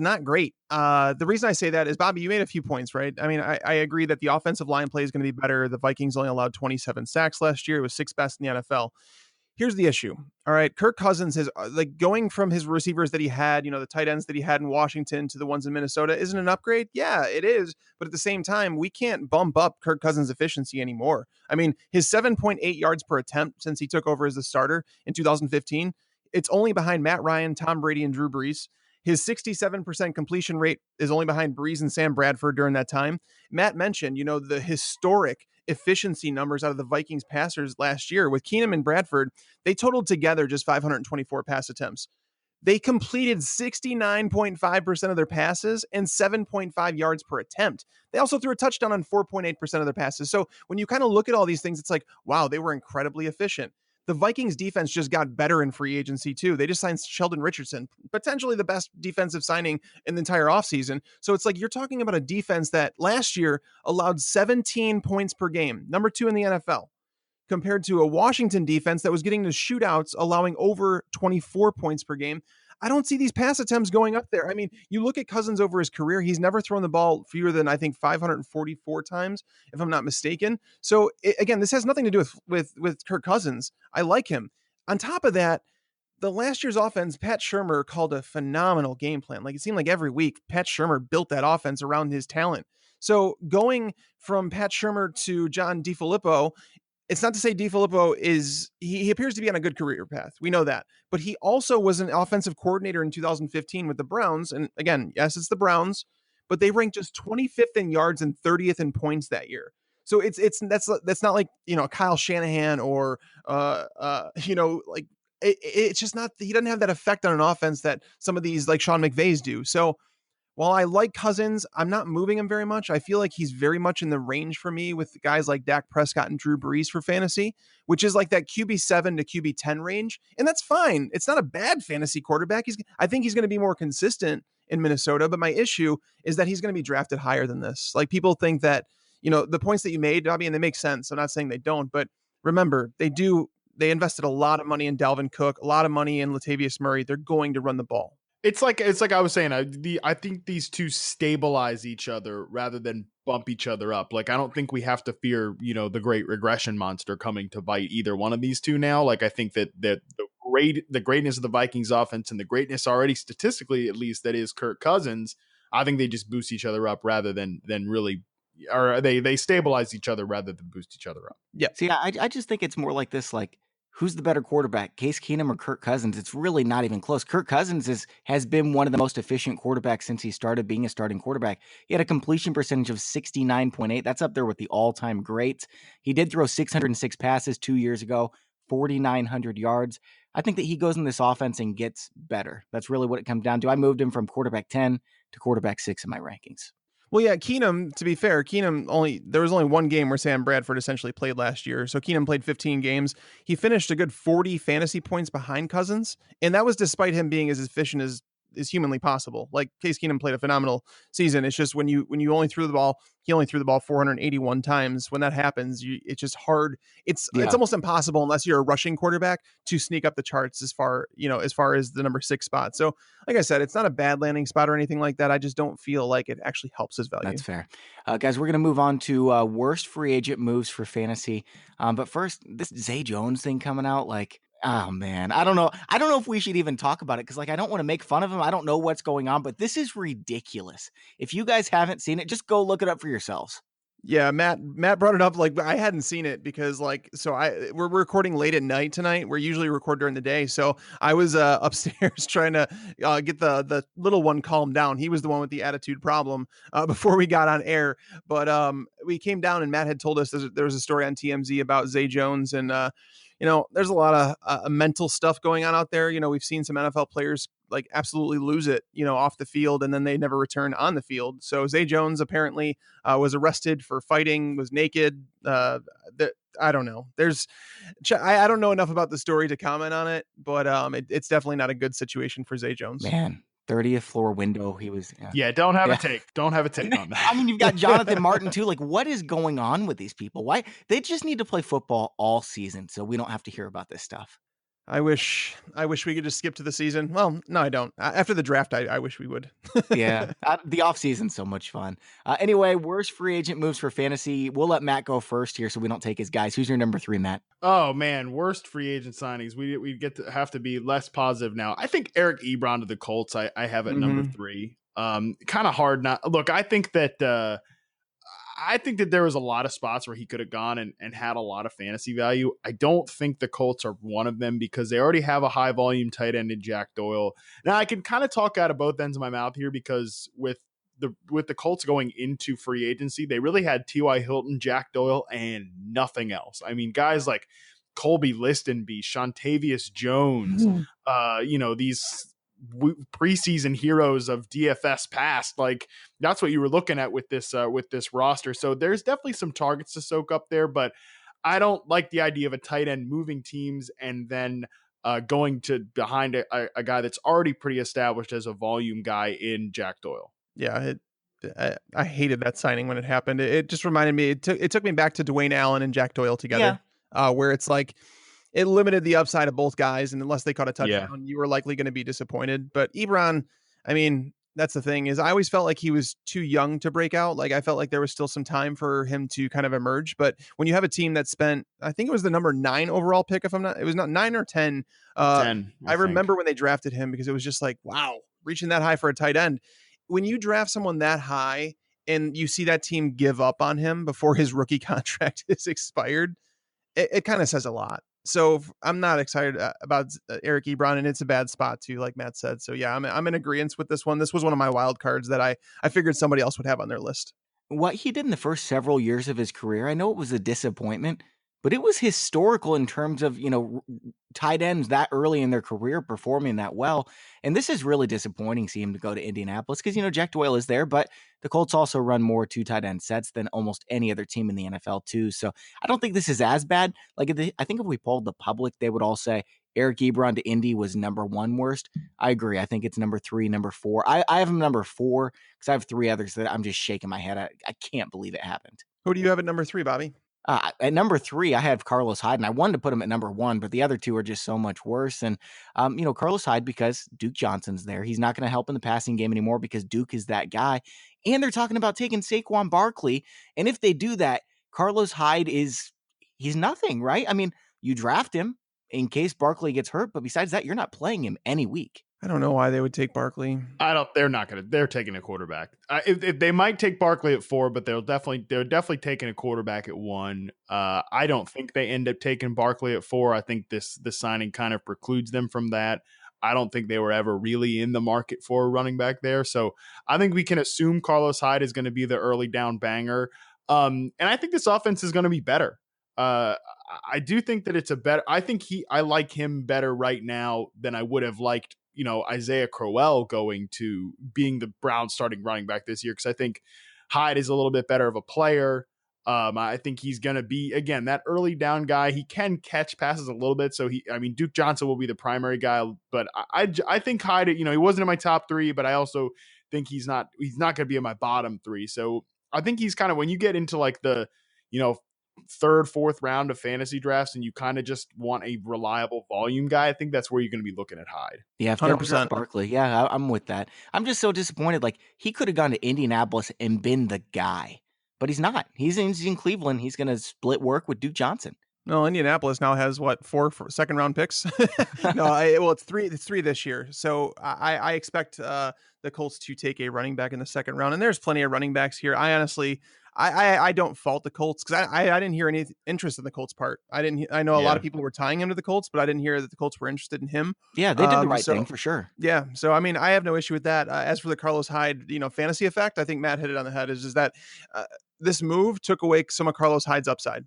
not great. The reason I say that is, Bobby, you made a few points, right? I mean, I agree that the offensive line play is going to be better. The Vikings only allowed 27 sacks last year. It was 6th best in the NFL. Here's the issue. All right. Kirk Cousins is like going from his receivers that he had, the tight ends that he had in Washington to the ones in Minnesota. Isn't an upgrade? Yeah, it is. But at the same time, we can't bump up Kirk Cousins' efficiency anymore. I mean, his 7.8 yards per attempt since he took over as the starter in 2015, it's only behind Matt Ryan, Tom Brady, and Drew Brees. His 67% completion rate is only behind Brees and Sam Bradford during that time. Matt mentioned, the historic efficiency numbers out of the Vikings passers last year with Keenum and Bradford. They totaled together just 524 pass attempts. They completed 69.5% of their passes and 7.5 yards per attempt. They also threw a touchdown on 4.8% of their passes. So when you kind of look at all these things, it's like, wow, they were incredibly efficient. The Vikings defense just got better in free agency too. They just signed Sheldon Richardson, potentially the best defensive signing in the entire offseason. So it's like you're talking about a defense that last year allowed 17 points per game, number 2 in the NFL, compared to a Washington defense that was getting to shootouts, allowing over 24 points per game. I don't see these pass attempts going up there. I mean, you look at Cousins over his career, he's never thrown the ball fewer than, I think, 544 times, if I'm not mistaken. So again, this has nothing to do with Kirk Cousins. I like him. On top of that, the last year's offense, Pat Shurmur called a phenomenal game plan. Like it seemed like every week, Pat Shurmur built that offense around his talent. So going from Pat Shurmur to John DeFilippo, it's not to say DeFilippo he appears to be on a good career path. We know that. But he also was an offensive coordinator in 2015 with the Browns. And again, yes, it's the Browns, but they ranked just 25th in yards and 30th in points that year. So that's not like, Kyle Shanahan or, like it's just not, he doesn't have that effect on an offense that some of these like Sean McVay's do. So while I like Cousins, I'm not moving him very much. I feel like he's very much in the range for me with guys like Dak Prescott and Drew Brees for fantasy, which is like that QB7 to QB10 range. And that's fine. It's not a bad fantasy quarterback. I think he's going to be more consistent in Minnesota, but my issue is that he's going to be drafted higher than this. Like people think that, the points that you made, Bobby, and they make sense. I'm not saying they don't, but remember, they invested a lot of money in Dalvin Cook, a lot of money in Latavius Murray. They're going to run the ball. It's like I was saying, I think these two stabilize each other rather than bump each other up. Like, I don't think we have to fear, the great regression monster coming to bite either one of these two now. Like, I think that the greatness of the Vikings offense and the greatness already statistically, at least, that is Kirk Cousins, I think they just boost each other up rather than really, or they stabilize each other rather than boost each other up. Yeah. See, I just think it's more like this, like, who's the better quarterback, Case Keenum or Kirk Cousins? It's really not even close. Kirk Cousins has been one of the most efficient quarterbacks since he started being a starting quarterback. He had a completion percentage of 69.8. That's up there with the all-time greats. He did throw 606 passes 2 years ago, 4,900 yards. I think that he goes in this offense and gets better. That's really what it comes down to. I moved him from quarterback 10 to quarterback 6 in my rankings. Well, yeah, Keenum, to be fair, there was only one game where Sam Bradford essentially played last year. So Keenum played 15 games. He finished a good 40 fantasy points behind Cousins. And that was despite him being as efficient as is humanly possible. Like Case Keenum played a phenomenal season. It's just when you only threw the ball, he only threw the ball 481 times. When that happens, it's just hard. It's almost impossible unless you're a rushing quarterback to sneak up the charts as far as the number 6 spot. So like I said, it's not a bad landing spot or anything like that. I just don't feel like it actually helps his value. That's fair. Guys, we're going to move on to worst free agent moves for fantasy. But first, this Zay Jones thing coming out, like, oh man, I don't know if we should even talk about it because like I don't want to make fun of him. I don't know what's going on, but this is ridiculous. If you guys haven't seen it, just go look it up for yourselves. Yeah, Matt brought it up. Like I hadn't seen it because we're recording late at night tonight. We're usually record during the day, so I was upstairs trying to get the little one calmed down. He was the one with the attitude problem before we got on air. But we came down and Matt had told us there was a story on TMZ about Zay Jones and there's a lot of mental stuff going on out there. We've seen some NFL players like absolutely lose it, off the field, and then they never return on the field. So Zay Jones apparently was arrested for fighting, was naked. I don't know. I don't know enough about the story to comment on it, but it's definitely not a good situation for Zay Jones. Man, 30th floor window. He was. Yeah, don't have a take. Don't have a take on that. I mean, you've got Jonathan Martin too. Like, what is going on with these people? Why? They just need to play football all season so we don't have to hear about this stuff. I wish we could just skip to the season. Well, no, I don't. After the draft, I wish we would. Yeah, the offseason's so much fun. Anyway, worst free agent moves for fantasy. We'll let Matt go first here so we don't take his guys. Who's your number 3, Matt? Oh, man, worst free agent signings. We have to be less positive now. I think Eric Ebron to the Colts I have at number 3. Kind of hard not. Look, I think that there was a lot of spots where he could have gone and had a lot of fantasy value. I don't think the Colts are one of them because they already have a high volume tight end in Jack Doyle. Now I can kind of talk out of both ends of my mouth here because with the Colts going into free agency, they really had T.Y. Hilton, Jack Doyle, and nothing else. I mean, guys like Colby Listenby, Shantavius Jones, these preseason heroes of DFS past, like that's what you were looking at with this roster. So there's definitely some targets to soak up there, but I don't like the idea of a tight end moving teams and then going to behind a guy that's already pretty established as a volume guy in Jack Doyle. Yeah, I hated that signing when it happened. It just reminded me. It took me back to Dwayne Allen and Jack Doyle together, where it's like it limited the upside of both guys, and unless they caught a touchdown, you were likely going to be disappointed. But Ebron, I mean, that's the thing is I always felt like he was too young to break out. Like I felt like there was still some time for him to kind of emerge. But when you have a team that spent, I think it was the number 9 overall pick, it was not 9 or 10. 10. I remember when they drafted him because it was just like, wow, reaching that high for a tight end. When you draft someone that high and you see that team give up on him before his rookie contract is expired, it kind of says a lot. So I'm not excited about Eric Ebron, and it's a bad spot too, like Matt said. So yeah, I'm in agreement with this one. This was one of my wild cards that I figured somebody else would have on their list. What he did in the first several years of his career, I know it was a disappointment, but it was historical in terms of, tight ends that early in their career performing that well. And this is really disappointing seeing him to go to Indianapolis because, Jack Doyle is there, but the Colts also run more 2 tight end sets than almost any other team in the NFL too. So I don't think this is as bad. Like I think if we polled the public, they would all say Eric Ebron to Indy was number 1 worst. I agree. I think it's number 3, number 4. I have him number 4 because I have 3 others that I'm just shaking my head at. I can't believe it happened. Who do you have at number 3, Bobby? At number 3, I have Carlos Hyde, and I wanted to put him at number 1, but the other 2 are just so much worse. And, Carlos Hyde, because Duke Johnson's there, he's not going to help in the passing game anymore because Duke is that guy. And they're talking about taking Saquon Barkley. And if they do that, Carlos Hyde he's nothing, right? I mean, you draft him in case Barkley gets hurt, but besides that, you're not playing him any week. I don't know why they would take Barkley. They're taking a quarterback. If they might take Barkley at 4, but they're definitely taking a quarterback at 1. I don't think they end up taking Barkley at 4. I think this signing kind of precludes them from that. I don't think they were ever really in the market for a running back there. So I think we can assume Carlos Hyde is going to be the early down banger. And I think this offense is going to be better. I do think that I like him better right now than I would have liked, Isaiah Crowell going to being the Browns starting running back this year. Cause I think Hyde is a little bit better of a player. I think he's going to be, again, that early down guy. He can catch passes a little bit. So Duke Johnson will be the primary guy, but I think Hyde, he wasn't in my top 3, but I also think he's not going to be in my bottom 3. So I think he's kind of, when you get into like the, 3rd, 4th round of fantasy drafts and you kind of just want a reliable volume guy, I think that's where you're going to be looking at Hyde. Yeah, 100% Barkley. Yeah, I'm with that. I'm just so disappointed. Like he could have gone to Indianapolis and been the guy, but he's not. He's in Cleveland. He's going to split work with Duke Johnson. No, Indianapolis now has 4 second round picks. No, it's 3. It's 3 this year. So I expect the Colts to take a running back in the 2nd round, and there's plenty of running backs here. I honestly, I don't fault the Colts because I didn't hear any interest in the Colts part. I know a lot of people were tying him to the Colts, but I didn't hear that the Colts were interested in him. Yeah, they did the right thing for sure. Yeah, so I mean, I have no issue with that. As for the Carlos Hyde, fantasy effect, I think Matt hit it on the head. Is that this move took away some of Carlos Hyde's upside.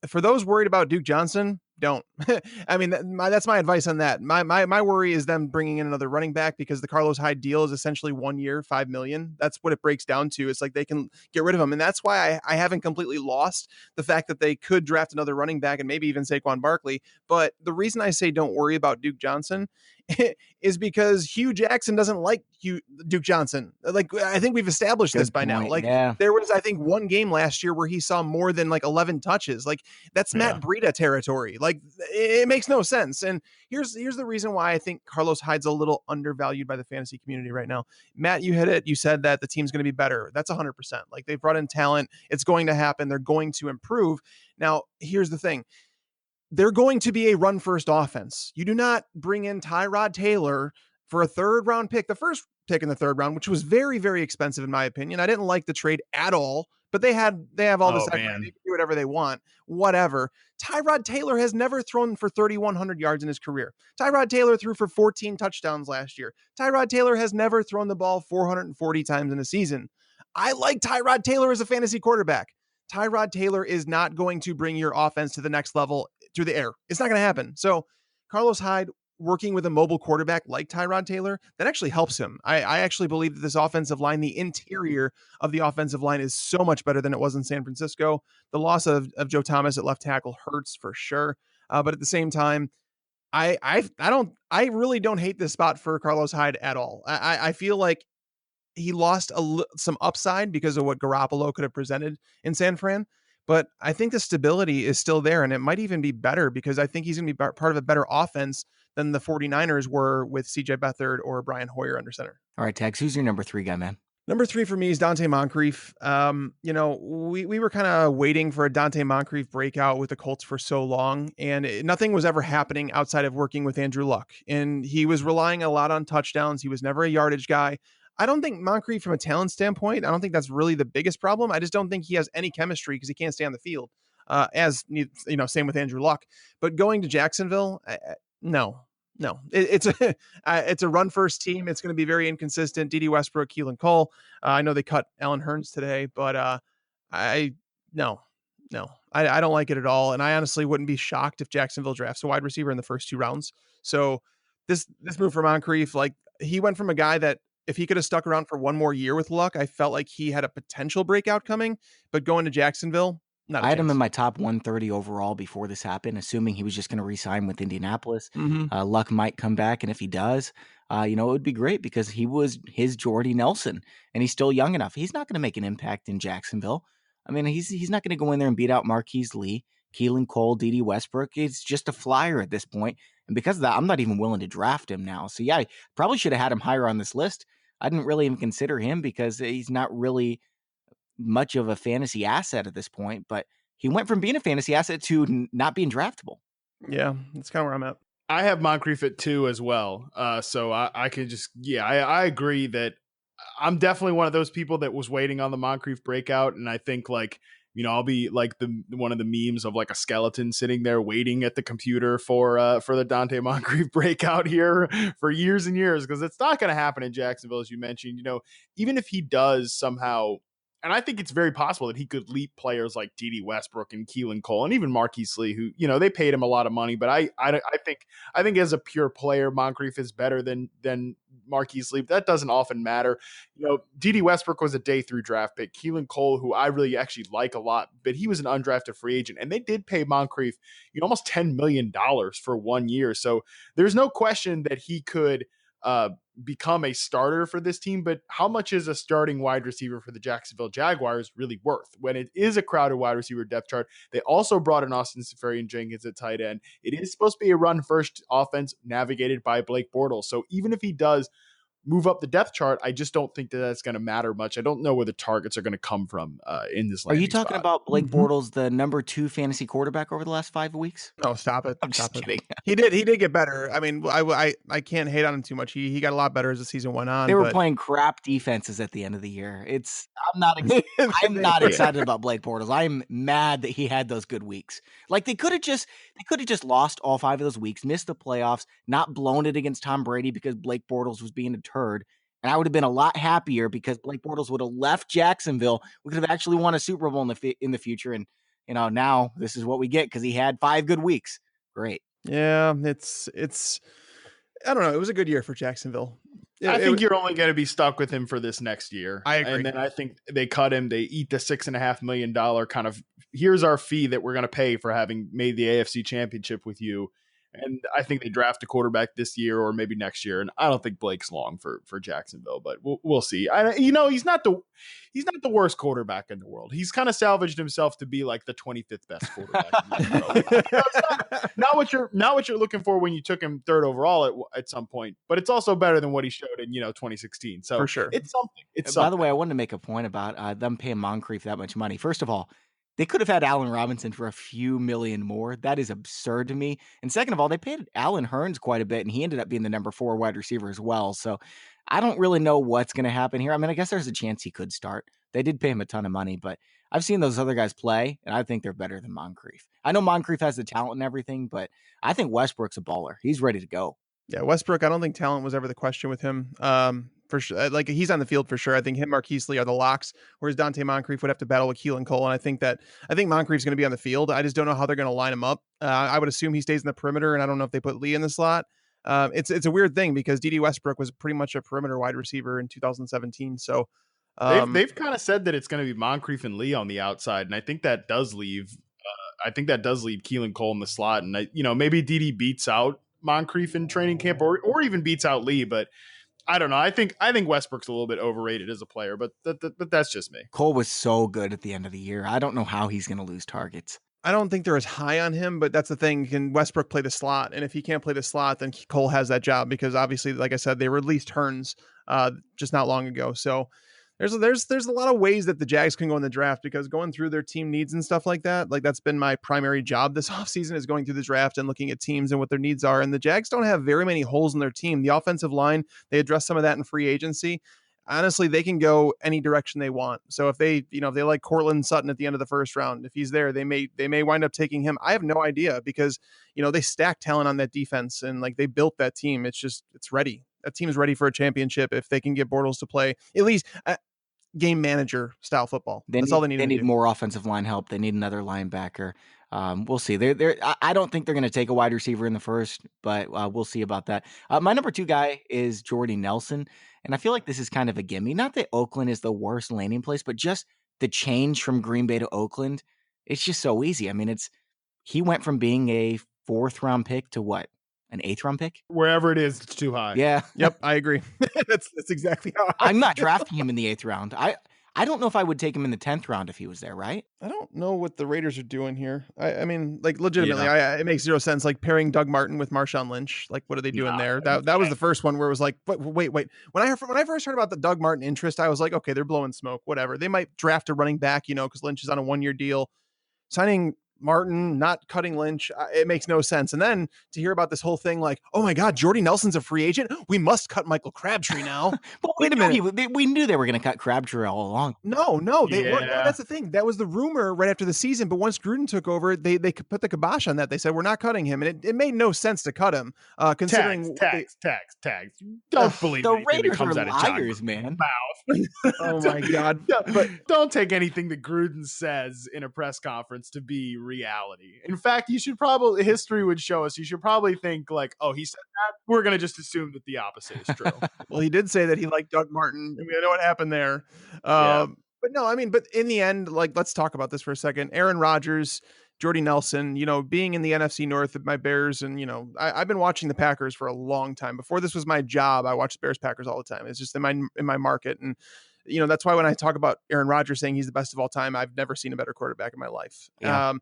For those worried about Duke Johnson, don't. I mean, that's my advice on that. My worry is them bringing in another running back, because the Carlos Hyde deal is essentially 1 year, $5 million. That's what it breaks down to. It's like they can get rid of him. And that's why I haven't completely lost the fact that they could draft another running back and maybe even Saquon Barkley. But the reason I say don't worry about Duke Johnson is because Hugh Jackson doesn't like Duke Johnson. Like, I think we've established this by now. Like, there was, I think, one game last year where he saw more than like 11 touches. Like, that's Matt Breida territory. Like, it makes no sense. And here's the reason why I think Carlos Hyde's a little undervalued by the fantasy community right now. Matt, you hit it. You said that the team's going to be better. That's 100%. Like, they've brought in talent. It's going to happen. They're going to improve. Now, here's the thing. They're going to be a run first offense. You do not bring in Tyrod Taylor for a 3rd round pick, the first pick in the 3rd round, which was very, very expensive in my opinion. I didn't like the trade at all, but they have all this equity. They can do whatever they want, whatever. Tyrod Taylor has never thrown for 3,100 yards in his career. Tyrod Taylor threw for 14 touchdowns last year. Tyrod Taylor has never thrown the ball 440 times in a season. I like Tyrod Taylor as a fantasy quarterback. Tyrod Taylor is not going to bring your offense to the next level through the air. It's not going to happen. So Carlos Hyde working with a mobile quarterback like Tyrod Taylor, that actually helps him. I actually believe that this offensive line, the interior of the offensive line, is so much better than it was in San Francisco. The loss of Joe Thomas at left tackle hurts for sure. But at the same time, I really don't hate this spot for Carlos Hyde at all. I feel like he lost some upside because of what Garoppolo could have presented in San Fran. But I think the stability is still there, and it might even be better because I think he's going to be part of a better offense than the 49ers were with CJ Beathard or Brian Hoyer under center. All right, Tags, who's your number 3 guy, man? Number 3 for me is Dante Moncrief. We were kind of waiting for a Dante Moncrief breakout with the Colts for so long, and nothing was ever happening outside of working with Andrew Luck. And he was relying a lot on touchdowns. He was never a yardage guy. I don't think Moncrief, from a talent standpoint, I don't think that's really the biggest problem. I just don't think he has any chemistry because he can't stay on the field. Same with Andrew Luck. But going to Jacksonville, no. It's a run first team. It's going to be very inconsistent. D.D. Westbrook, Keelan Cole. I know they cut Allen Hurns today, but I don't like it at all. And I honestly wouldn't be shocked if Jacksonville drafts a wide receiver in the first 2 rounds. So this move for Moncrief, like, he went from a guy that, if he could have stuck around for one more year with Luck, I felt like he had a potential breakout coming. But going to Jacksonville, I had him in my top 130 overall before this happened, assuming he was just going to re-sign with Indianapolis. Luck might come back, and if he does, it would be great because he was his Jordy Nelson, and he's still young enough. He's not going to make an impact in Jacksonville. I mean, he's not going to go in there and beat out Marquise Lee, Keelan Cole, D.D. Westbrook. It's just a flyer at this point. And because of that, I'm not even willing to draft him now. So yeah, I probably should have had him higher on this list. I didn't really even consider him because he's not really much of a fantasy asset at this point, but he went from being a fantasy asset to not being draftable. Yeah, that's kind of where I'm at. I have Moncrief at 2 as well. So I could just, I agree that I'm definitely one of those people that was waiting on the Moncrief breakout. And I think, like, I'll be like one of the memes of like a skeleton sitting there waiting at the computer for the Dante Moncrief breakout here for years and years, because it's not going to happen in Jacksonville, as you mentioned. Even if he does somehow, and I think it's very possible that he could leap players like D.D. Westbrook and Keelan Cole and even Marquise Lee, who, they paid him a lot of money. But I think as a pure player, Moncrief is better than Marquise Lee. That doesn't often matter. D.D. Westbrook was a day 3 draft pick. Keelan Cole, who I really actually like a lot, but he was an undrafted free agent, and they did pay Moncrief almost $10 million for 1 year. So there's no question that he could become a starter for this team. But how much is a starting wide receiver for the Jacksonville Jaguars really worth when it is a crowded wide receiver depth chart? They also brought in Austin Seferian-Jenkins at tight end. It is supposed to be a run first offense navigated by Blake Bortles. So even if he does move up the depth chart, I just don't think that that's going to matter much. I don't know where the targets are going to come from in this. Are you talking about Blake Bortles, the number 2 fantasy quarterback over the last 5 weeks? Oh, stop it! I'm just kidding. He did get better. I mean, I can't hate on him too much. He got a lot better as the season went on. They were playing crap defenses at the end of the year. I'm not excited about Blake Bortles. I'm mad that he had those good weeks. Like, they could have just lost all 5 of those weeks, missed the playoffs, not blown it against Tom Brady because Blake Bortles was being a turd. And I would have been a lot happier because Blake Bortles would have left Jacksonville. We could have actually won a Super Bowl in the future. And, now this is what we get because he had 5 good weeks. great. Yeah, it's I don't know. It was a good year for Jacksonville. I think you're only going to be stuck with him for this next year. I agree. And then I think they cut him. They eat the $6.5 million kind of, here's our fee that we're going to pay for having made the AFC Championship with you. And I think they draft a quarterback this year or maybe next year. And I don't think Blake's long for Jacksonville, but we'll see. He's not the worst quarterback in the world. He's kind of salvaged himself to be like the 25th best quarterback in the world. not what you're looking for when you took him third overall at some point, but it's also better than what he showed in 2016. So for sure, it's something. By the way, I wanted to make a point about them paying Moncrief that much money. First of all, they could have had Allen Robinson for a few million more. That is absurd to me. And second of all, they paid Allen Hurns quite a bit, and he ended up being the number 4 wide receiver as well. So I don't really know what's going to happen here. I mean, I guess there's a chance he could start. They did pay him a ton of money, but I've seen those other guys play, and I think they're better than Moncrief. I know Moncrief has the talent and everything, but I think Westbrook's a baller. He's ready to go. Yeah, Westbrook, I don't think talent was ever the question with him. For sure, like he's on the field for sure. I think him, Marquise Lee are the locks, whereas Dante Moncrief would have to battle with Keelan Cole. And I think Moncrief's going to be on the field. I just don't know how they're going to line him up. I would assume he stays in the perimeter, and I don't know if they put Lee in the slot. It's a weird thing because D.D. Westbrook was pretty much a perimeter wide receiver in 2017. So they've kind of said that it's going to be Moncrief and Lee on the outside, and I think that does leave. Keelan Cole in the slot, and maybe D.D. beats out Moncrief in training camp, or even beats out Lee, but I don't know. I think Westbrook's a little bit overrated as a player, but that's just me. Cole was so good at the end of the year. I don't know how he's going to lose targets. I don't think they're as high on him, but that's the thing. Can Westbrook play the slot? And if he can't play the slot, then Cole has that job because obviously, like I said, they released Hurns just not long ago. So there's a lot of ways that the Jags can go in the draft because going through their team needs and stuff like that, like that's been my primary job this offseason is going through the draft and looking at teams and what their needs are. And the Jags don't have very many holes in their team. The offensive line, they address some of that in free agency. Honestly, they can go any direction they want. So if they like Cortland Sutton at the end of the first round, if he's there, they may wind up taking him. I have no idea because, they stack talent on that defense and like they built that team. It's ready. That team is ready for a championship if they can get Bortles to play at least game manager style football. That's all they need. They need more offensive line help. They need another linebacker. We'll see. I don't think they're going to take a wide receiver in the first, but we'll see about that. My number 2 guy is Jordy Nelson, and I feel like this is kind of a gimme. Not that Oakland is the worst landing place, but just the change from Green Bay to Oakland. It's just so easy. I mean, he went from being a 4th round pick to what? An 8th round pick? Wherever it is, it's too high. Yeah. Yep, I agree. That's exactly how I'm not drafting him in the 8th round. I don't know if I would take him in the 10th round if he was there, right? I don't know what the Raiders are doing here. I mean, like legitimately, it makes zero sense. Like pairing Doug Martin with Marshawn Lynch. Like, what are they doing there? That was the first one where it was like, wait. When I first heard about the Doug Martin interest, I was like, okay, they're blowing smoke. Whatever. They might draft a running back, because Lynch is on a 1-year deal. Signing Martin, not cutting Lynch, it makes no sense. And then to hear about this whole thing like, oh my God, Jordy Nelson's a free agent. We must cut Michael Crabtree now. But wait a minute. We knew they were going to cut Crabtree all along. No, they weren't. No, that's the thing. That was the rumor right after the season. But once Gruden took over, they put the kibosh on that. They said, we're not cutting him. And it made no sense to cut him. Considering tags. Don't believe the anything Raiders that comes are out of liars, man. Mouth. Oh my God. But don't take anything that Gruden says in a press conference to be reality. In fact, history would show us, you should probably think like, oh, he said that. We're going to just assume that the opposite is true. Well, he did say that he liked Doug Martin. And we know what happened there. But no, I mean, but in the end, like, let's talk about this for a second. Aaron Rodgers, Jordy Nelson, being in the NFC North with my Bears. And, I've been watching the Packers for a long time. Before this was my job, I watched Bears Packers all the time. It's just in my market. And, that's why when I talk about Aaron Rodgers saying he's the best of all time, I've never seen a better quarterback in my life. Yeah.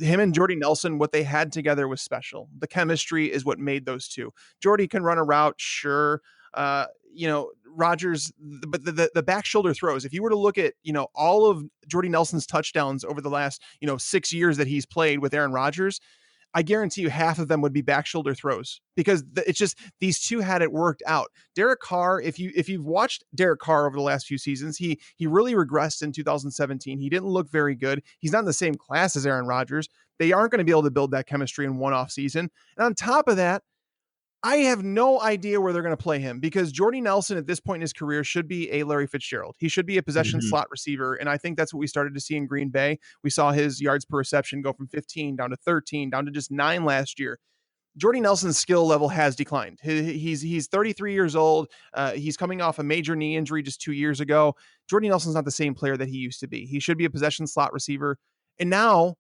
Him and Jordy Nelson, what they had together was special. The chemistry is what made those two. Jordy can run a route, sure. Rodgers, but the back shoulder throws, if you were to look at, all of Jordy Nelson's touchdowns over the last, 6 years that he's played with Aaron Rodgers, I guarantee you half of them would be back shoulder throws because it's just these two had it worked out. Derek Carr, if you've watched Derek Carr over the last few seasons, he really regressed in 2017. He didn't look very good. He's not in the same class as Aaron Rodgers. They aren't going to be able to build that chemistry in one off season. And on top of that, I have no idea where they're going to play him because Jordy Nelson at this point in his career should be a Larry Fitzgerald. He should be a possession slot receiver. And I think that's what we started to see in Green Bay. We saw his yards per reception go from 15 down to 13, down to just 9 last year. Jordy Nelson's skill level has declined. He's 33 years old. He's coming off a major knee injury just 2 years ago. Jordy Nelson's not the same player that he used to be. He should be a possession slot receiver. And now,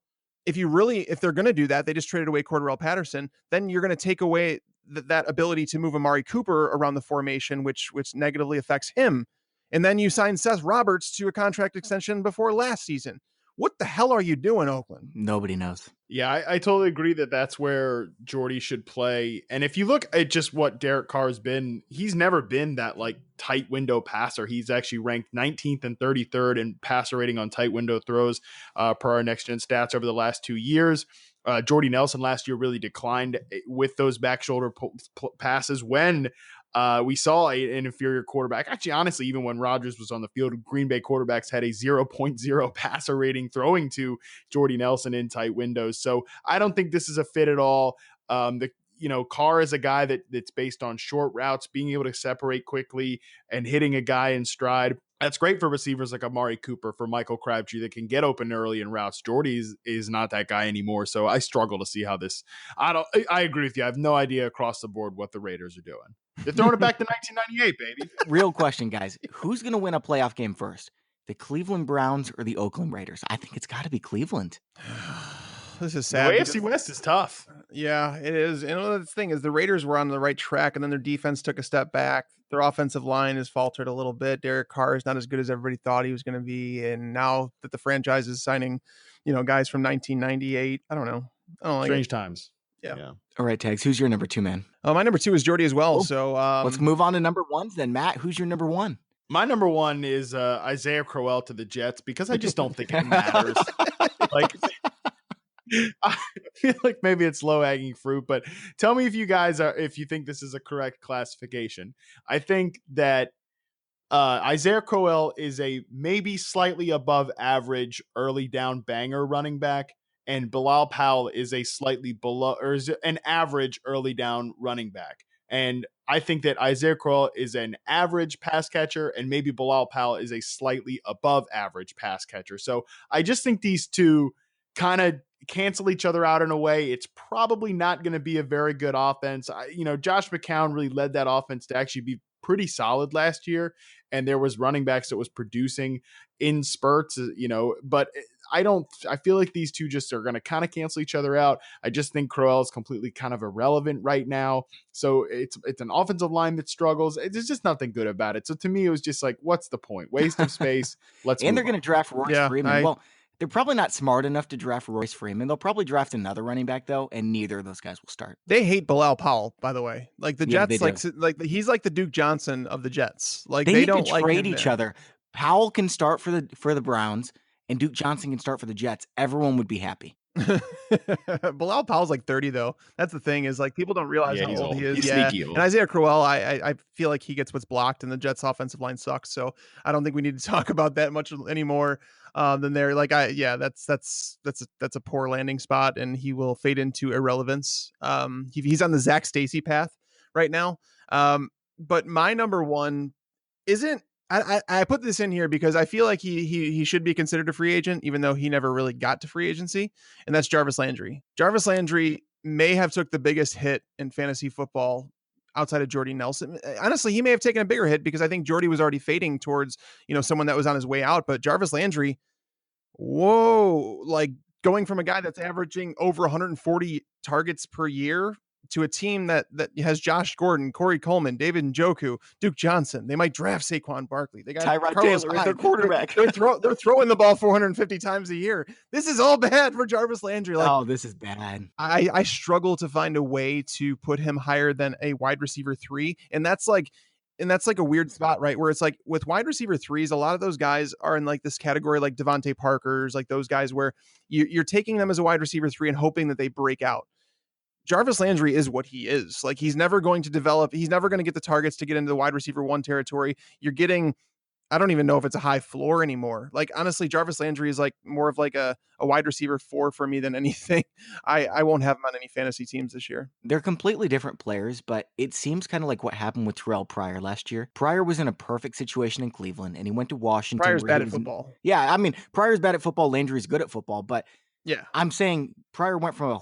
if they're going to do that, they just traded away Cordarrelle Patterson, then you're going to take away that ability to move Amari Cooper around the formation, which negatively affects him. And then you sign Seth Roberts to a contract extension before last season. What the hell are you doing, Oakland? Nobody knows. Yeah, I totally agree that that's where Jordy should play. And if you look at just what Derek Carr's been, he's never been that like tight window passer. He's actually ranked 19th and 33rd in passer rating on tight window throws per our next gen stats over the last 2 years. Jordy Nelson last year really declined with those back shoulder passes when we saw an inferior quarterback. Actually, honestly, even when Rodgers was on the field, Green Bay quarterbacks had a 0.0 passer rating throwing to Jordy Nelson in tight windows. So I don't think this is a fit at all. Carr is a guy that's based on short routes, being able to separate quickly and hitting a guy in stride. That's great for receivers like Amari Cooper, for Michael Crabtree that can get open early in routes. Jordy is not that guy anymore. So I struggle to see how this, I agree with you. I have no idea across the board what the Raiders are doing. They're throwing it back to 1998, baby. Real question, guys. Who's going to win a playoff game first? The Cleveland Browns or the Oakland Raiders? I think it's got to be Cleveland. This is sad. The AFC West is tough. Yeah, it is. And the thing is, the Raiders were on the right track, and then their defense took a step back. Their offensive line has faltered a little bit. Derek Carr is not as good as everybody thought he was going to be. And now that the franchise is signing, guys from 1998, I don't know. Strange times. Yeah. All right, Tags, who's your number 2, man? My number 2 is Jordy as well. Oh, so let's move on to number 1s then. Matt, who's your number 1? My number 1 is Isaiah Crowell to the Jets because I just don't think it matters. I feel like maybe it's low hanging fruit, but tell me if you think this is a correct classification. I think that Isaiah Crowell is a maybe slightly above average early down banger running back, and Bilal Powell is a slightly below or is an average early down running back. And I think that Isaiah Crowell is an average pass catcher, and maybe Bilal Powell is a slightly above average pass catcher. So I just think these two kind of cancel each other out in a way. It's probably not going to be a very good offense. Josh McCown really led that offense to actually be pretty solid last year, and there was running backs that was producing in spurts, but I feel like these two just are going to kind of cancel each other out. I just think Crowell is completely kind of irrelevant right now. So it's an offensive line that struggles. There's just nothing good about it. So to me, it was just like, what's the point? Waste of space. And they're going to draft Royce Freeman. Well, they're probably not smart enough to draft Royce Freeman. They'll probably draft another running back though, and neither of those guys will start. They hate Bilal Powell, by the way. Like the Jets, he's like the Duke Johnson of the Jets. Like they don't need to trade each other. Powell can start for the Browns, and Duke Johnson can start for the Jets. Everyone would be happy. Bilal Powell's like 30 though. That's the thing is like people don't realize how old he is. He's sneaky old. And Isaiah Crowell, I feel like he gets what's blocked, and the Jets offensive line sucks. So I don't think we need to talk about that much anymore. Than there. That's a poor landing spot, and he will fade into irrelevance. He's on the Zach Stacy path right now. But my number 1 isn't. I put this in here because I feel like he should be considered a free agent, even though he never really got to free agency, and that's Jarvis Landry. Jarvis Landry may have took the biggest hit in fantasy football outside of Jordy Nelson. Honestly, he may have taken a bigger hit because I think Jordy was already fading towards, someone that was on his way out. But Jarvis Landry, like going from a guy that's averaging over 140 targets per year to a team that has Josh Gordon, Corey Coleman, David Njoku, Duke Johnson. They might draft Saquon Barkley. They got Tyrod Taylor as their quarterback. They're throwing the ball 450 times a year. This is all bad for Jarvis Landry. This is bad. I struggle to find a way to put him higher than a wide receiver 3. And that's like a weird spot, right? Where it's like with wide receiver 3s, a lot of those guys are in like this category, like Devontae Parker's, like those guys where you're taking them as a wide receiver 3 and hoping that they break out. Jarvis Landry is what he is. Like he's never going to develop. He's never going to get the targets to get into the wide receiver 1 territory. You're getting I don't even know if it's a high floor anymore. Like, honestly, Jarvis Landry is like more of like a wide receiver 4 for me than anything. I won't have him on any fantasy teams this year. They're completely different players, but it seems kind of like what happened with Terrell Pryor last year. Pryor was in a perfect situation in Cleveland, and he went to Washington. Pryor's where bad he at was football. Yeah, I mean, Pryor's bad at football. Landry's good at football, but Yeah. I'm saying Pryor went from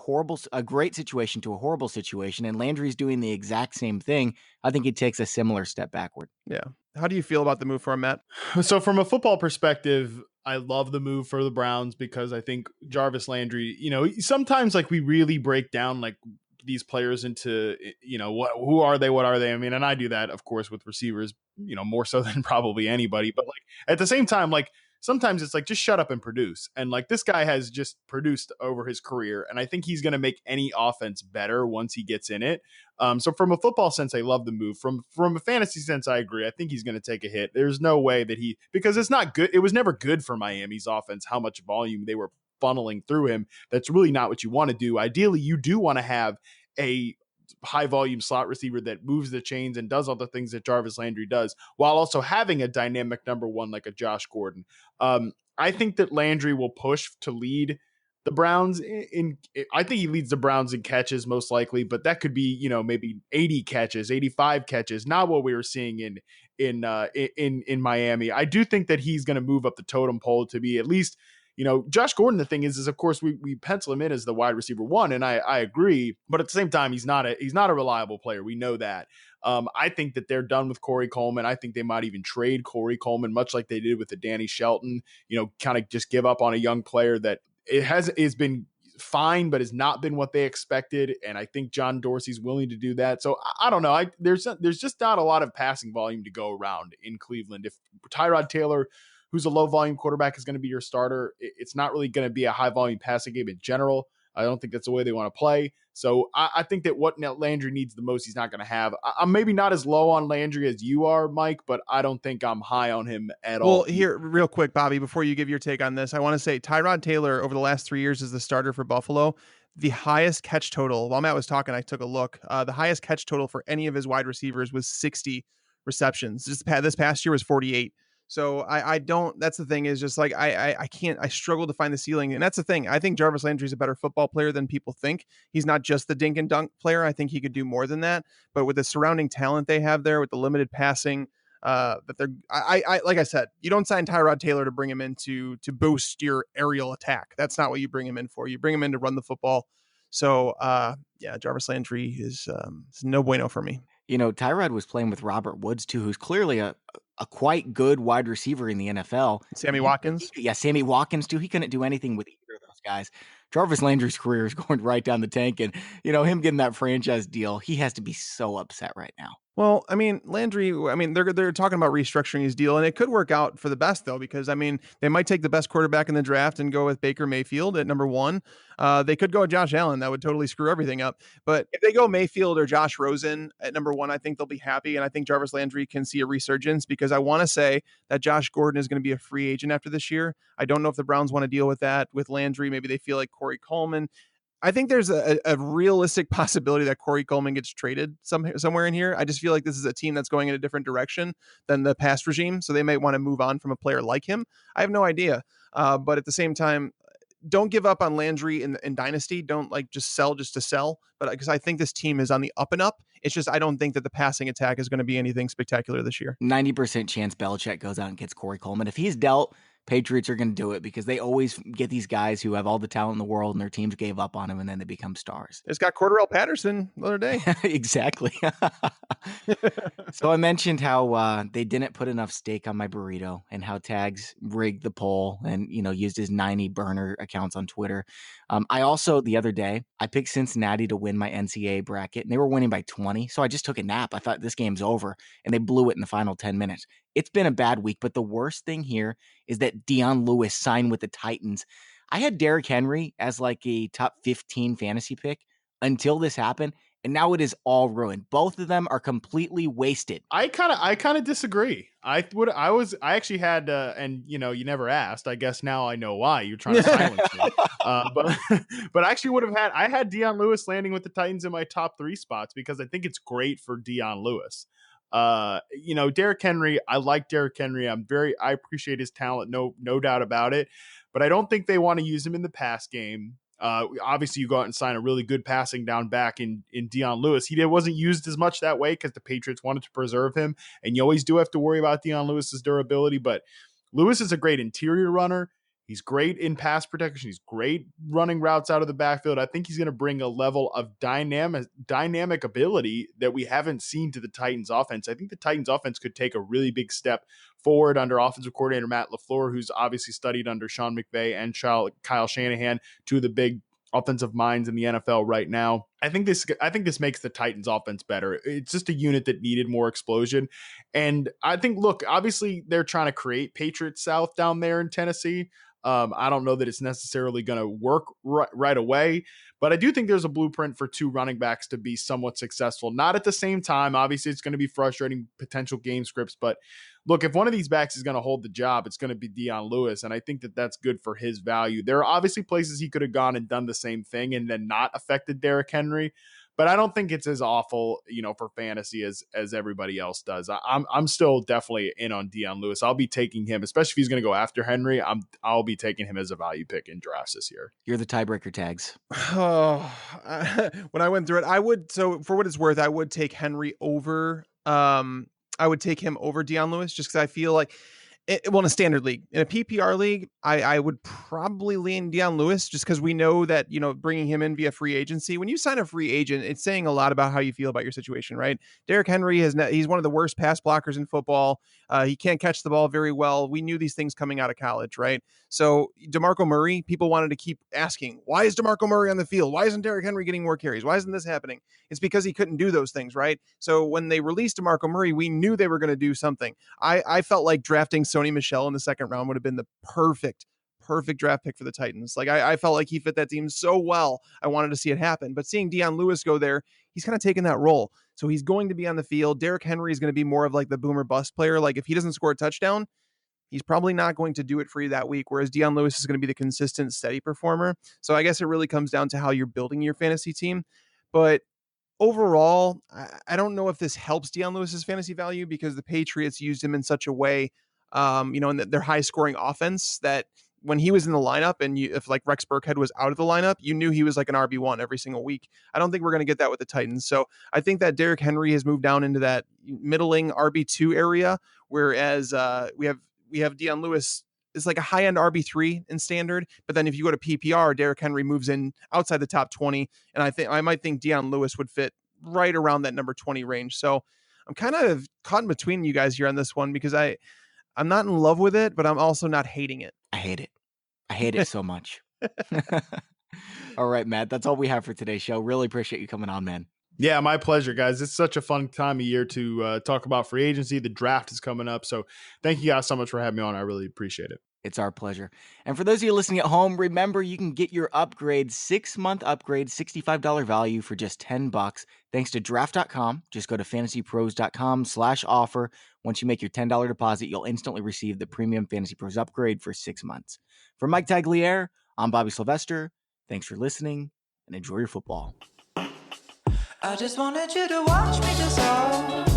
a great situation to a horrible situation, and Landry's doing the exact same thing. I think he takes a similar step backward. Yeah. How do you feel about the move for him, Matt? So from a football perspective, I love the move for the Browns because I think Jarvis Landry, sometimes like we really break down like these players into, who are they? What are they? I mean, and I do that, of course, with receivers, more so than probably anybody. But like at the same time, like sometimes it's like, just shut up and produce. And like this guy has just produced over his career. And I think he's going to make any offense better once he gets in it. So from a football sense, I love the move. From a fantasy sense, I agree. I think he's going to take a hit. There's no way that because it's not good. It was never good for Miami's offense, how much volume they were funneling through him. That's really not what you want to do. Ideally, you do want to have a high volume slot receiver that moves the chains and does all the things that Jarvis Landry does, while also having a dynamic number one like a Josh Gordon. I think that Landry will push to lead the Browns I think he leads the Browns in catches most likely, but that could be, maybe 80 catches, 85 catches, not what we were seeing in Miami. I do think that he's going to move up the totem pole to be at least, Josh Gordon, the thing is of course we pencil him in as the wide receiver 1, and I agree, but at the same time, he's not a reliable player. We know that. I think that they're done with Corey Coleman. I think they might even trade Corey Coleman, much like they did with the Danny Shelton, kind of just give up on a young player that is been fine, but has not been what they expected. And I think John Dorsey's willing to do that. So I don't know. There's just not a lot of passing volume to go around in Cleveland. If Tyrod Taylor, who's a low volume quarterback, is going to be your starter, it's not really going to be a high volume passing game in general. I don't think that's the way they want to play. So I think that what Landry needs the most, he's not going to have. I'm maybe not as low on Landry as you are, Mike, but I don't think I'm high on him at all. Well, here, real quick, Bobby, before you give your take on this, I want to say Tyrod Taylor over the last 3 years as the starter for Buffalo, the highest catch total, while Matt was talking, I took a look, the highest catch total for any of his wide receivers was 60 receptions. This past year was 48. So I don't, that's the thing, is just like, I can't, I struggle to find the ceiling. And that's the thing. I think Jarvis Landry is a better football player than people think. He's not just the dink and dunk player. I think he could do more than that, but with the surrounding talent they have there, with the limited passing, that they're, like I said, you don't sign Tyrod Taylor to bring him in to boost your aerial attack. That's not what you bring him in for. You bring him in to run the football. So yeah, Jarvis Landry is no bueno for me. Tyrod was playing with Robert Woods too, who's clearly a quite good wide receiver in the NFL. Sammy Watkins. Yeah, Sammy Watkins too. He couldn't do anything with either of those guys. Jarvis Landry's career is going right down the tank, and him getting that franchise deal, he has to be so upset right now. Well, I mean, Landry, they're talking about restructuring his deal, and it could work out for the best, though, because, they might take the best quarterback in the draft and go with Baker Mayfield at number 1. They could go with Josh Allen. That would totally screw everything up. But if they go Mayfield or Josh Rosen at number 1, I think they'll be happy, and I think Jarvis Landry can see a resurgence, because I want to say that Josh Gordon is going to be a free agent after this year. I don't know if the Browns want to deal with that with Landry. Maybe they feel like Corey Coleman. I think there's a realistic possibility that Corey Coleman gets traded somewhere in here. I just feel like this is a team that's going in a different direction than the past regime, so they might want to move on from a player like him. I have no idea. But at the same time, don't give up on Landry in Dynasty. Don't just sell just to sell. But because I think this team is on the up and up. It's just I don't think that the passing attack is going to be anything spectacular this year. 90% chance Belichick goes out and gets Corey Coleman. If he's dealt, Patriots are going to do it, because they always get these guys who have all the talent in the world and their teams gave up on him, and then they become stars. It's got Cordarrelle Patterson the other day. Exactly. So I mentioned how they didn't put enough steak on my burrito, and how Tags rigged the poll and, used his 90 burner accounts on Twitter. I also, the other day, I picked Cincinnati to win my NCAA bracket, and they were winning by 20. So I just took a nap. I thought this game's over, and they blew it in the final 10 minutes. It's been a bad week, but the worst thing here is that Dion Lewis signed with the Titans. I had Derrick Henry as like a top 15 fantasy pick until this happened, and now it is all ruined. Both of them are completely wasted. I kind of disagree. I actually had, and you never asked. I guess now I know why you're trying to silence me. But I actually I had Dion Lewis landing with the Titans in my top 3 spots, because I think it's great for Dion Lewis. Derrick Henry, I like Derrick Henry. I appreciate his talent. No doubt about it. But I don't think they want to use him in the pass game. Obviously, you go out and sign a really good passing down back in Dion Lewis. He wasn't used as much that way because the Patriots wanted to preserve him. And you always do have to worry about Dion Lewis's durability. But Lewis is a great interior runner. He's great in pass protection. He's great running routes out of the backfield. I think he's going to bring a level of dynamic ability that we haven't seen to the Titans offense. I think the Titans offense could take a really big step forward under offensive coordinator Matt LaFleur, who's obviously studied under Sean McVay and Kyle Shanahan, two of the big offensive minds in the NFL right now. I think this makes the Titans offense better. It's just a unit that needed more explosion. And I think, look, obviously they're trying to create Patriots South down there in Tennessee. I don't know that it's necessarily going to work right away, but I do think there's a blueprint for two running backs to be somewhat successful. Not at the same time. Obviously, it's going to be frustrating potential game scripts, but look, if one of these backs is going to hold the job, it's going to be Dion Lewis, and I think that that's good for his value. There are obviously places he could have gone and done the same thing and then not affected Derrick Henry, but I don't think it's as awful, for fantasy as everybody else does. I'm still definitely in on Dion Lewis. I'll be taking him, especially if he's going to go after Henry. I'll be taking him as a value pick in drafts this year. You're the tiebreaker, Tags. Oh, when I went through it, so for what it's worth, I would take Henry over. I would take him over Dion Lewis just because I feel like, in a standard league, in a PPR league, I would probably lean Dion Lewis just because we know that, bringing him in via free agency, when you sign a free agent, it's saying a lot about how you feel about your situation, right? Derrick Henry he's one of the worst pass blockers in football. He can't catch the ball very well. We knew these things coming out of college, right? So DeMarco Murray, people wanted to keep asking, why is DeMarco Murray on the field? Why isn't Derrick Henry getting more carries? Why isn't this happening? It's because he couldn't do those things, right? So when they released DeMarco Murray, we knew they were going to do something. I felt like drafting Sony Michel in the second round would have been the perfect draft pick for the Titans. Like I felt like he fit that team so well. I wanted to see it happen, but seeing Dion Lewis go there, he's kind of taken that role. So he's going to be on the field. Derrick Henry is going to be more of like the boomer bust player. Like if he doesn't score a touchdown, he's probably not going to do it for you that week. Whereas Dion Lewis is going to be the consistent, steady performer. So I guess it really comes down to how you're building your fantasy team. But overall, I don't know if this helps Dion Lewis's fantasy value because the Patriots used him in such a way, in their high scoring offense that when he was in the lineup and if like Rex Burkhead was out of the lineup, you knew he was like an RB1 every single week. I don't think we're going to get that with the Titans. So I think that Derrick Henry has moved down into that middling RB2 area, whereas we have Dion Lewis is like a high end RB3 in standard. But then if you go to PPR, Derrick Henry moves in outside the top 20. And I might think Dion Lewis would fit right around that number 20 range. So I'm kind of caught in between you guys here on this one because I'm not in love with it, but I'm also not hating it. I hate it. I hate it so much. All right, Matt, that's all we have for today's show. Really appreciate you coming on, man. Yeah, my pleasure, guys. It's such a fun time of year to talk about free agency. The draft is coming up. So thank you guys so much for having me on. I really appreciate it. It's our pleasure. And for those of you listening at home, remember you can get your upgrade, 6-month upgrade, $65 value for just $10 thanks to draft.com. Just go to fantasypros.com/offer. Once you make your $10 deposit, you'll instantly receive the premium Fantasy Pros upgrade for 6 months. For Mike Tagliere, I'm Bobby Sylvester. Thanks for listening and enjoy your football. I just wanted you to watch me dissolve.